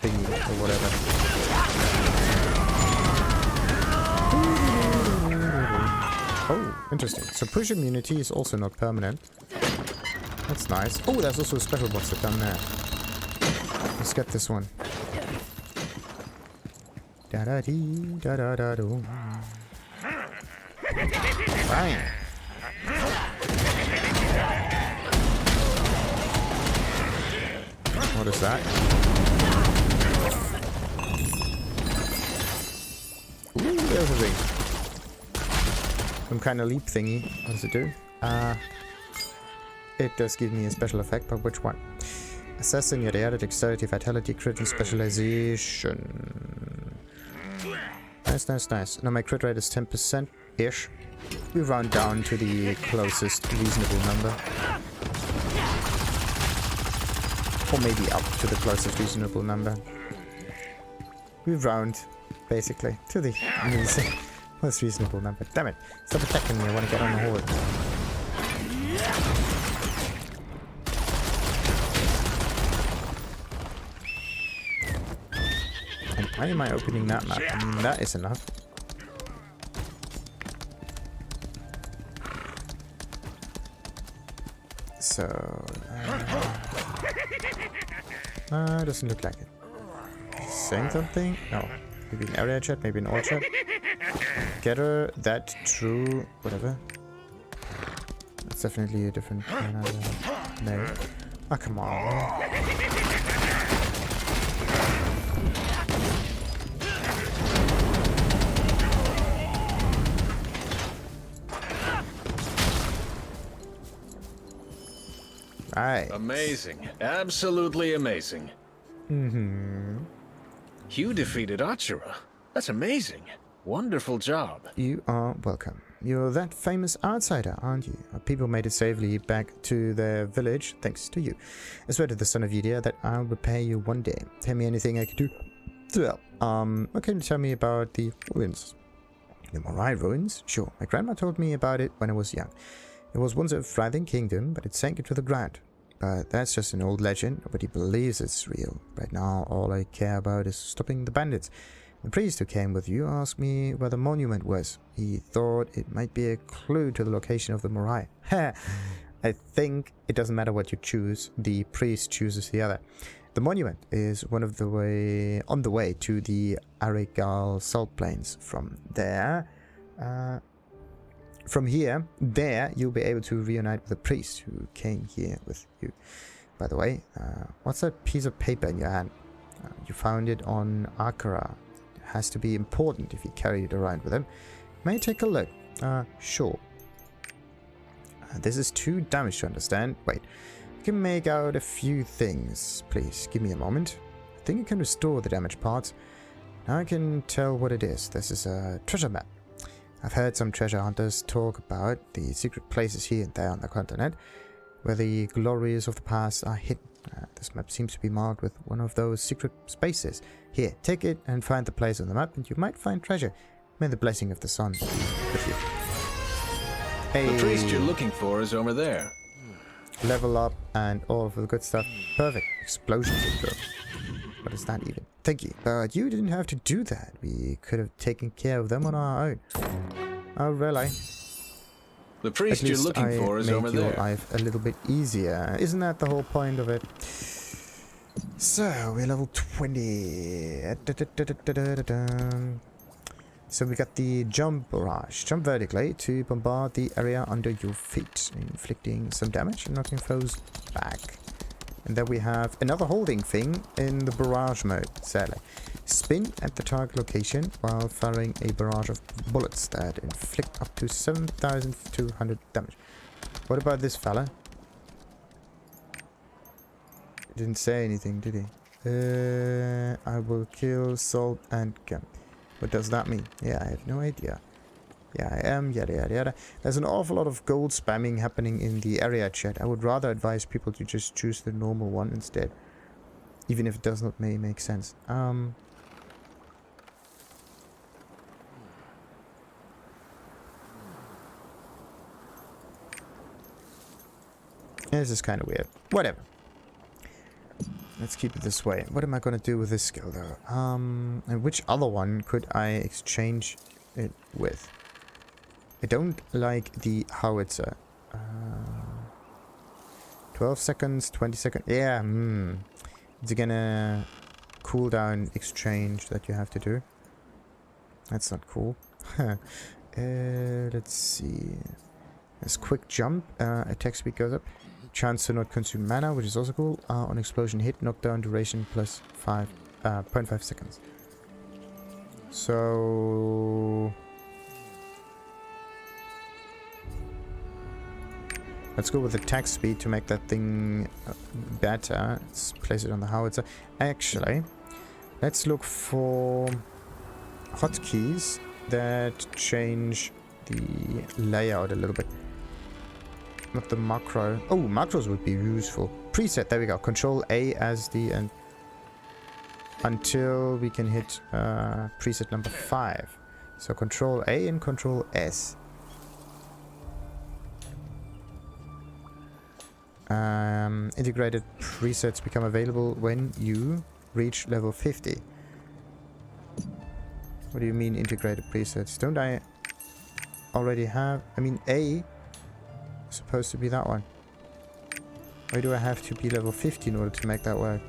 thingy or whatever. Oh, interesting. So push immunity is also not permanent. That's nice. Oh, there's also a special box down there. Let's get this one. Da-da-dee, da-da-da-doo. Fine. What is that? Ooh, there's a ring. Some kind of leap thingy. What does it do? It does give me a special effect, but which one? Assassin, yada yada, dexterity, vitality, crit, and specialization. Nice. Now my crit rate is 10%-ish. We round down to the closest reasonable number. Or maybe up to the closest reasonable number. We round, basically, to the most reasonable number. Damn it! Stop attacking me, I want to get on the horde. And why am I opening that map? I mean, that is enough. So... Doesn't look like it. Saying something? No. Maybe an area chat, maybe an all chat. Getter, that, true, whatever. That's definitely a different name. Oh, come on. Right. Amazing. Absolutely amazing. You defeated Achera. That's amazing. Wonderful job. You are welcome. You're that famous outsider, aren't you? People made it safely back to their village thanks to you. I swear to the son of Yudia that I'll repay you one day. Tell me anything I can do to help. What can you tell me about the ruins? The Morai ruins? Sure. My grandma told me about it when I was young. It was once a thriving kingdom, but it sank into the ground. But that's just an old legend. Nobody believes it's real. Right now, all I care about is stopping the bandits. The priest who came with you asked me where the monument was. He thought it might be a clue to the location of the Morai. I think it doesn't matter what you choose. The priest chooses the other. The monument is on the way to the Arigal salt plains. From here, you'll be able to reunite with the priest who came here with you. By the way, what's that piece of paper in your hand? You found it on Achera. It has to be important if you carry it around with him. May I take a look? Sure. This is too damaged to understand. Wait, you can make out a few things. Please, give me a moment. I think you can restore the damaged parts. Now I can tell what it is. This is a treasure map. I've heard some treasure hunters talk about the secret places here and there on the continent, where the glories of the past are hidden. This map seems to be marked with one of those secret spaces. Here, take it and find the place on the map, and you might find treasure. May the blessing of the sun be with you. Hey. The priest you're looking for is over there. Level up and all of the good stuff. Perfect. Explosion syndrome. What is that even? Thank you. But you didn't have to do that. We could have taken care of them on our own. Oh, really? The priest you're looking for is over there. Make your life a little bit easier. Isn't that the whole point of it? So, we're level 20. So we got the jump barrage. Jump vertically to bombard the area under your feet, inflicting some damage and knocking foes back. And then we have another holding thing in the barrage mode, sadly. Spin at the target location while firing a barrage of bullets that inflict up to 7,200 damage. What about this fella? He didn't say anything, did he? I will kill Salt and Gun. What does that mean? Yeah, I have no idea. Yeah, I am, yada yada yada. There's an awful lot of gold spamming happening in the area chat. I would rather advise people to just choose the normal one instead. Even if it does not make sense. This is kind of weird. Whatever. Let's keep it this way. What am I going to do with this skill though? And which other one could I exchange it with? I don't like the howitzer. 12 seconds, 20 seconds. Yeah, it's again a cooldown exchange that you have to do. That's not cool. Let's see. There's quick jump. Attack speed goes up. Chance to not consume mana, which is also cool. On explosion hit, knockdown duration plus 0.5 seconds. So let's go with attack speed to make that thing better. Let's place it on the howitzer. Actually, let's look for hotkeys that change the layout a little bit. Not the macro. Oh, macros would be useful. Preset, there we go. Control A as the end. Until we can hit preset number 5. So Control A and Control S. Integrated presets become available when you reach level 50. What do you mean integrated presets? Don't I already have... I mean A is supposed to be that one. Why do I have to be level 50 in order to make that work?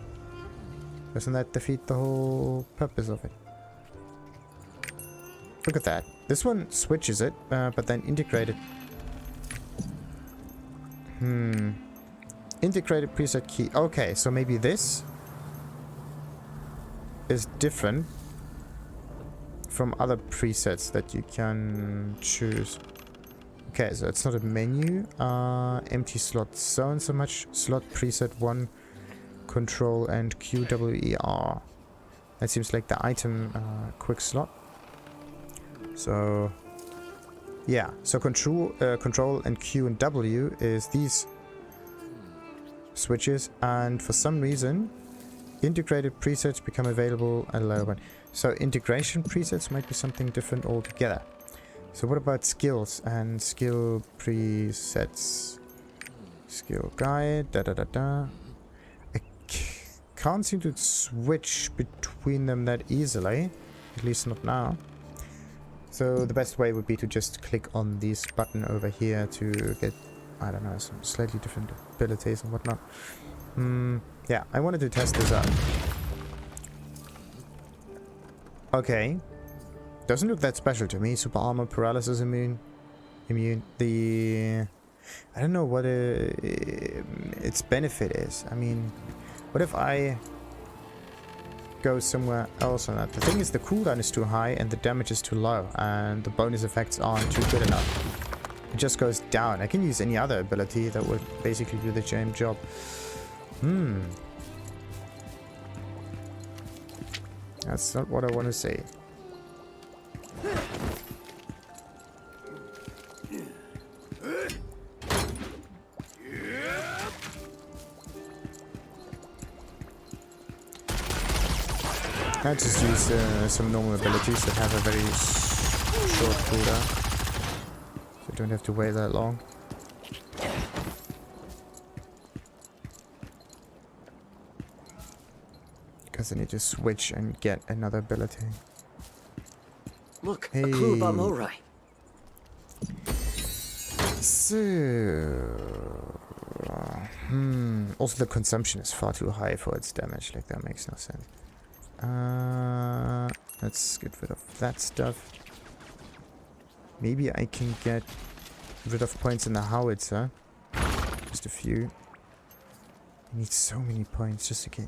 Doesn't that defeat the whole purpose of it? Look at that. This one switches it, but then integrated. Integrated preset key. Okay, so maybe this is different from other presets that you can choose. Okay, so it's not a menu. Empty slot zone so much. Slot preset 1, control and QWER. That seems like the item quick slot. So yeah, so control and Q and W is these switches, and for some reason integrated presets become available at a lower one. So integration presets might be something different altogether. So what about skills and skill presets? Skill guide, I can't seem to switch between them that easily, at least not now. So the best way would be to just click on this button over here to get, I don't know, some slightly different abilities and whatnot. Yeah, I wanted to test this out. Okay. Doesn't look that special to me. Super armor, paralysis immune. The... I don't know what its benefit is. I mean, what if I go somewhere else on that? The thing is, the cooldown is too high and the damage is too low, and the bonus effects aren't too good enough. It just goes down. I can use any other ability that would basically do the same job. That's not what I want to say. I just use some normal abilities that have a very short cooldown, so I don't have to wait that long. Because I need to switch and get another ability. Look, hey. a clue about Morai. So... also the consumption is far too high for its damage, like that makes no sense. Let's get rid of that stuff. Maybe I can get rid of points in the howitzer. Just a few. I need so many points just to get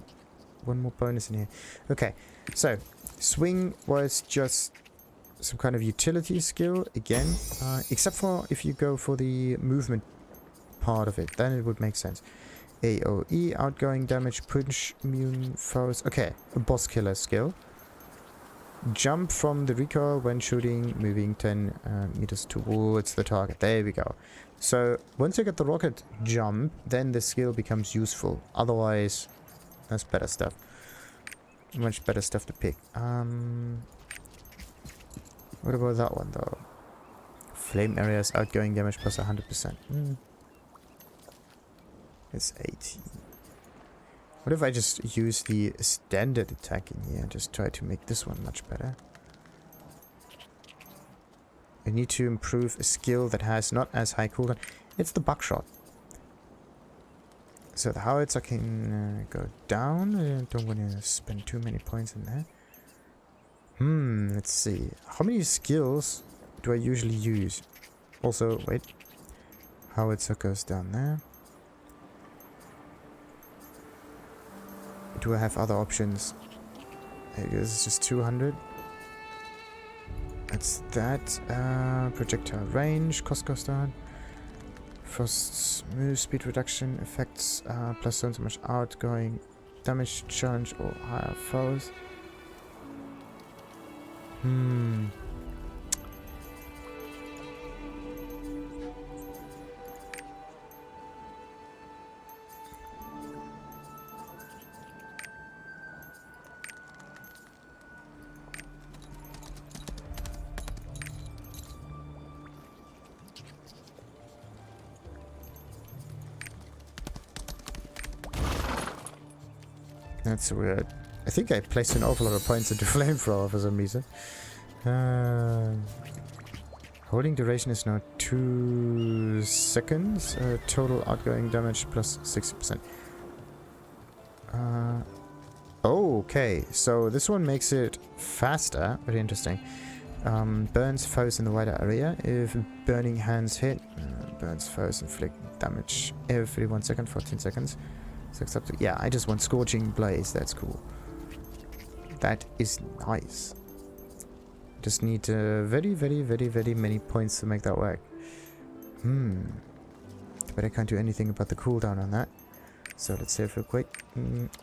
one more bonus in here. Okay, so swing was just some kind of utility skill again, except for if you go for the movement part of it, then it would make sense. AOE, outgoing damage, punch, immune foes. Okay, a boss killer skill. Jump from the recoil when shooting, moving 10 meters towards the target. There we go. So once you get the rocket jump, then the skill becomes useful. Otherwise, that's better stuff. Much better stuff to pick. What about that one though? Flame areas, outgoing damage plus 100%. It's 18. What if I just use the standard attack in here and just try to make this one much better? I need to improve a skill that has not as high cooldown. It's the buckshot. So the howitzer can go down. I don't want to spend too many points in there. Let's see. How many skills do I usually use? Also, wait. Howitzer goes down there. Do I have other options? Maybe this is just 200. That's that. Projectile range, cost goes down. Frost move speed reduction effects plus so much outgoing damage challenge or higher foes. That's weird. I think I placed an awful lot of points into flamethrower for some reason. Holding duration is now 2 seconds. Total outgoing damage plus 60%. Okay, so this one makes it faster. Very interesting. Burns foes in the wider area. If burning hands hit, burns foes inflict damage every 1 second, 14 seconds. So it's up to, yeah, I just want Scorching Blaze. That's cool. That is nice. Just need very, very, very, very many points to make that work. But I can't do anything about the cooldown on that. So let's save real quick.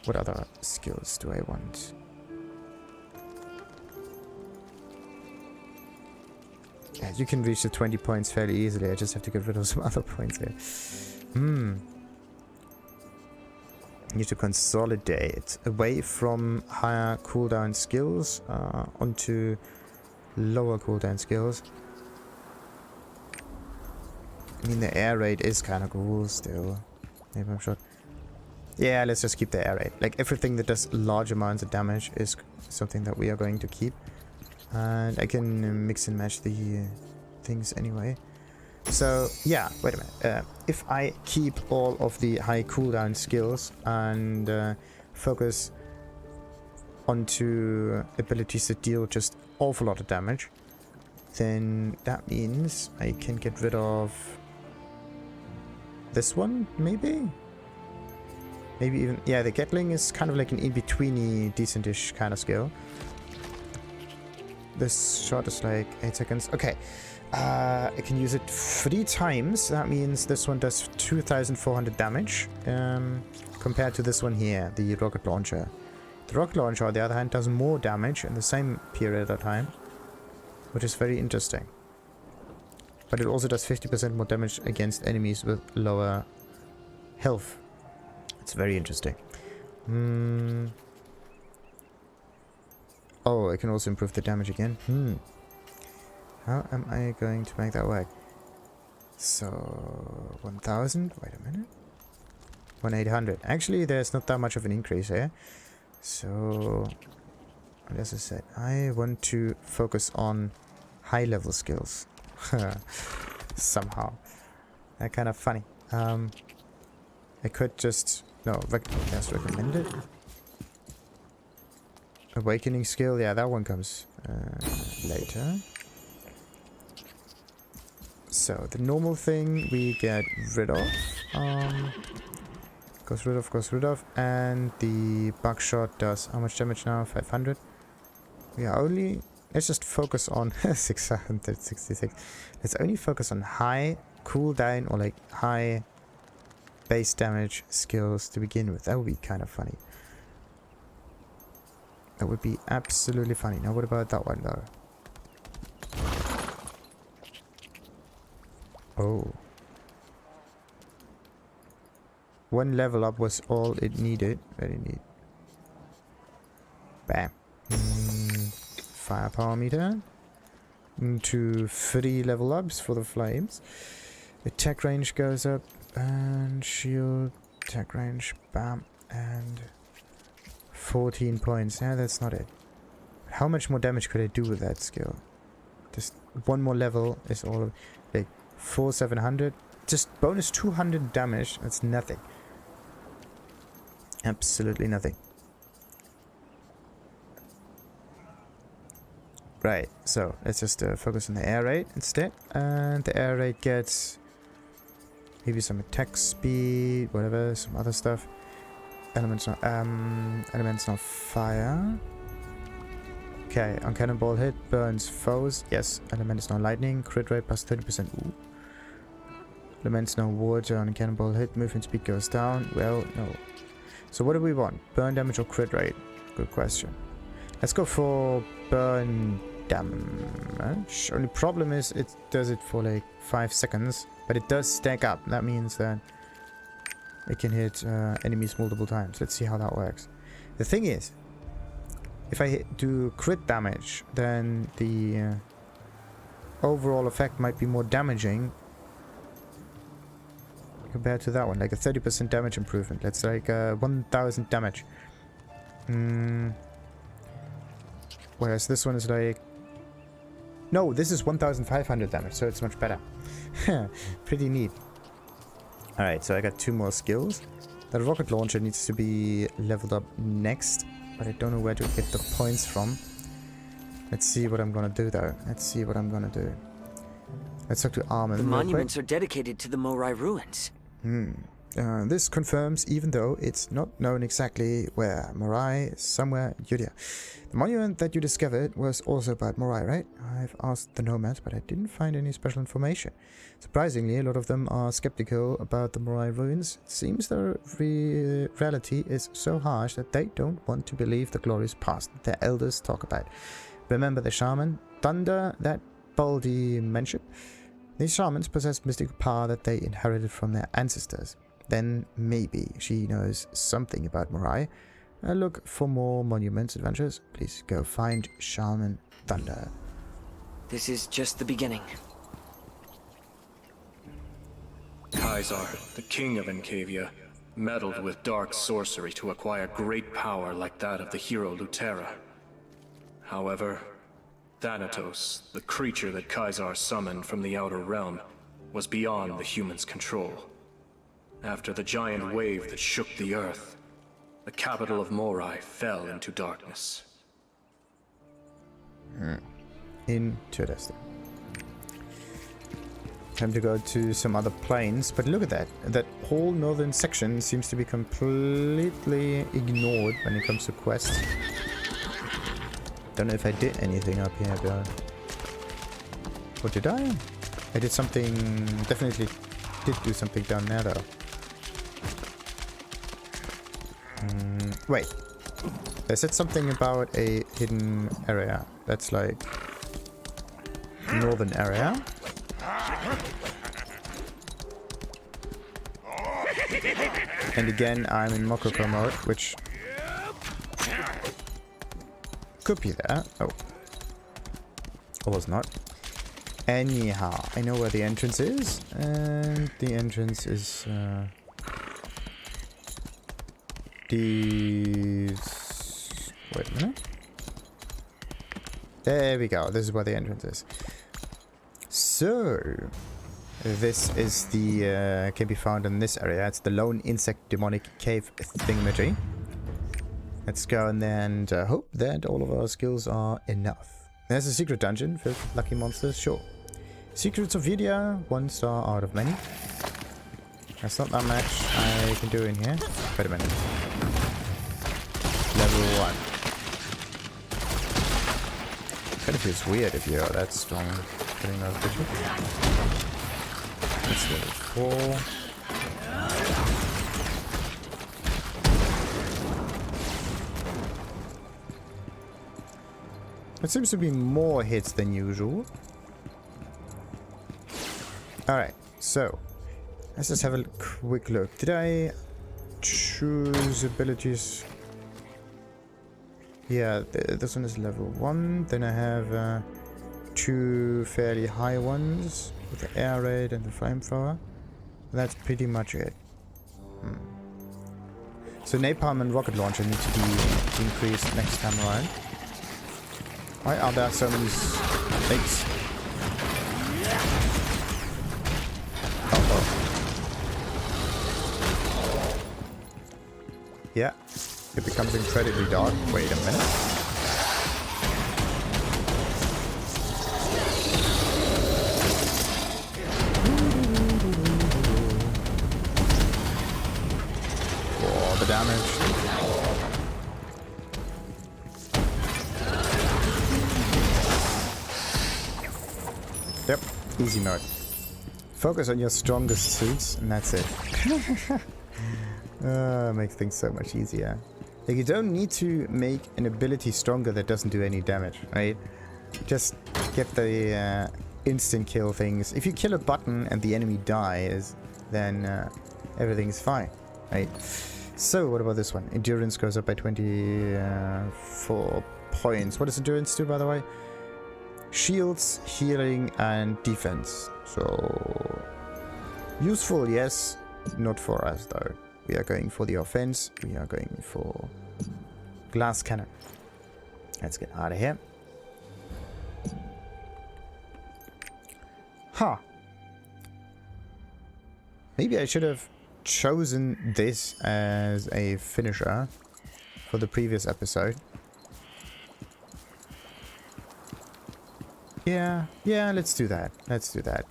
What other skills do I want? Yeah, you can reach the 20 points fairly easily. I just have to get rid of some other points here. Need to consolidate away from higher cooldown skills onto lower cooldown skills. I mean, the air raid is kind of cool still. Maybe I'm short. Yeah, let's just keep the air raid. Like, everything that does large amounts of damage is something that we are going to keep. And I can mix and match the things anyway. So, yeah, wait a minute. If I keep all of the high cooldown skills and focus onto abilities that deal just awful lot of damage, then that means I can get rid of this one, maybe? Maybe even... Yeah, the Gatling is kind of like an in-betweeny, decentish kind of skill. This shot is like 8 seconds. Okay. I can use it 3 times. That means this one does 2,400 damage. Compared to this one here, the rocket launcher. The rocket launcher, on the other hand, does more damage in the same period of time. Which is very interesting. But it also does 50% more damage against enemies with lower health. It's very interesting. Oh, I can also improve the damage again. How am I going to make that work? So, 1,000. Wait a minute. 1,800. Actually, there's not that much of an increase here. So, as I said, I want to focus on high-level skills. Somehow. That's kind of funny. I could just... No, that's recommended. Awakening skill, yeah, that one comes later. So, the normal thing we get rid of. Goes rid of. And the buckshot does how much damage now? 500. We are only... Let's just focus on 666. Let's only focus on high cooldown or like high base damage skills to begin with. That would be kind of funny. That would be absolutely funny. Now what about that one though? Oh. 1 level up was all it needed. Very neat. Bam. Firepower meter. To 3 level ups for the flames. Attack range goes up. And shield. Attack range. Bam. And 14 points. Yeah, that's not it. How much more damage could I do with that skill? Just 1 more level is all of... Like, 700. Just bonus 200 damage. That's nothing. Absolutely nothing. Right, so let's just focus on the air raid instead. And the air raid gets maybe some attack speed, whatever, some other stuff. Elements not fire. Okay, on cannonball hit, burns foes. Yes, element is now lightning. Crit rate plus 30%. Ooh. Elements now water on cannonball hit. Movement speed goes down. Well, no. So what do we want? Burn damage or crit rate? Good question. Let's go for burn damage. Only problem is it does it for like 5 seconds, but it does stack up. That means that it can hit enemies multiple times. Let's see how that works. The thing is, if I do crit damage, then the overall effect might be more damaging compared to that one. Like a 30% damage improvement. That's like 1,000 damage. Whereas this one is like... No, this is 1,500 damage, so it's much better. Pretty neat. Alright, so I got 2 more skills. That rocket launcher needs to be leveled up next. but I don't know where to get the points from. Let's see what I'm gonna do though. Let's see what I'm gonna do. Let's talk to Armen. The monuments are dedicated to the Morai ruins. This confirms, even though it's not known exactly where, Morai is somewhere in Judea. The monument that you discovered was also about Morai, right? I've asked the Nomads, but I didn't find any special information. Surprisingly, a lot of them are skeptical about the Morai ruins. It seems the reality is so harsh that they don't want to believe the glorious past their elders talk about. Remember the shaman, Thunder, that Baldi mentioned? These shamans possess mystical power that they inherited from their ancestors. Then maybe she knows something about Morai. Look for more monuments adventures. Please go find Shaman Thunder. This is just the beginning. Kaisar, the king of Encavia, meddled with dark sorcery to acquire great power like that of the hero Lutera. However, Thanatos, the creature that Kaisar summoned from the outer realm, was beyond the humans' control. After the giant wave that shook the earth, the capital of Morai fell into darkness. Interesting. Time to go to some other planes, but look at that. That whole northern section seems to be completely ignored when it comes to quests. Don't know if I did anything up here, but... What did I? I did something... Definitely did do something down there, though. Wait. They said something about a hidden area. That's like... northern area. And again, I'm in Mokoko mode, which... could be there. Oh. Or was not. Anyhow, I know where the entrance is. And the entrance is... these... Wait a minute. There we go. This is where the entrance is. So... this is the... can be found in this area. It's the lone insect demonic cave thingamajig. Let's go in there and hope that all of our skills are enough. There's a secret dungeon filled with lucky monsters, sure. Secrets of Vidya, 1 star out of many. That's not that much I can do in here. Wait a minute. Level 1. Kind of feels weird if you're that strong getting those bitches. That's level 4. It seems to be more hits than usual. Alright, so let's just have a quick look. Did I choose abilities? Yeah, this one is level 1. Then I have 2 fairly high ones with the air raid and the flamethrower. That's pretty much it. So napalm and rocket launcher need to be increased next time around. Why are there so many snakes? Oh. Yeah, it becomes incredibly dark. Wait a minute. Oh, the damage. Yep, easy mode. Focus on your strongest suits, and that's it. Makes things so much easier. Like, you don't need to make an ability stronger that doesn't do any damage, right? Just get the instant kill things. If you kill a button and the enemy dies, then everything's fine, right? So, what about this one? Endurance goes up by 24 points. What does endurance do, by the way? Shields, healing, and defense. So, useful, yes. Not for us, though. We are going for the offense. We are going for glass cannon. Let's get out of here. Huh. Maybe I should have chosen this as a finisher for the previous episode. Yeah, let's do that. Let's do that.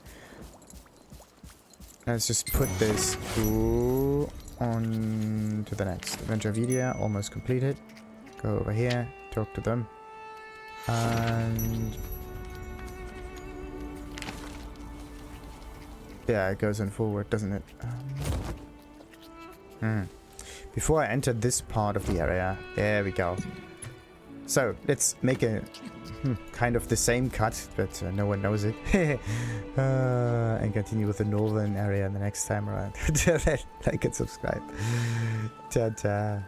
Let's just put this on to the next adventure video. Almost completed. Go over here, talk to them. And yeah, it goes on forward, doesn't it? Before I enter this part of the area, there we go. So let's make a kind of the same cut, but no one knows it. And continue with the northern area the next time around. Like and subscribe. Ta-ta.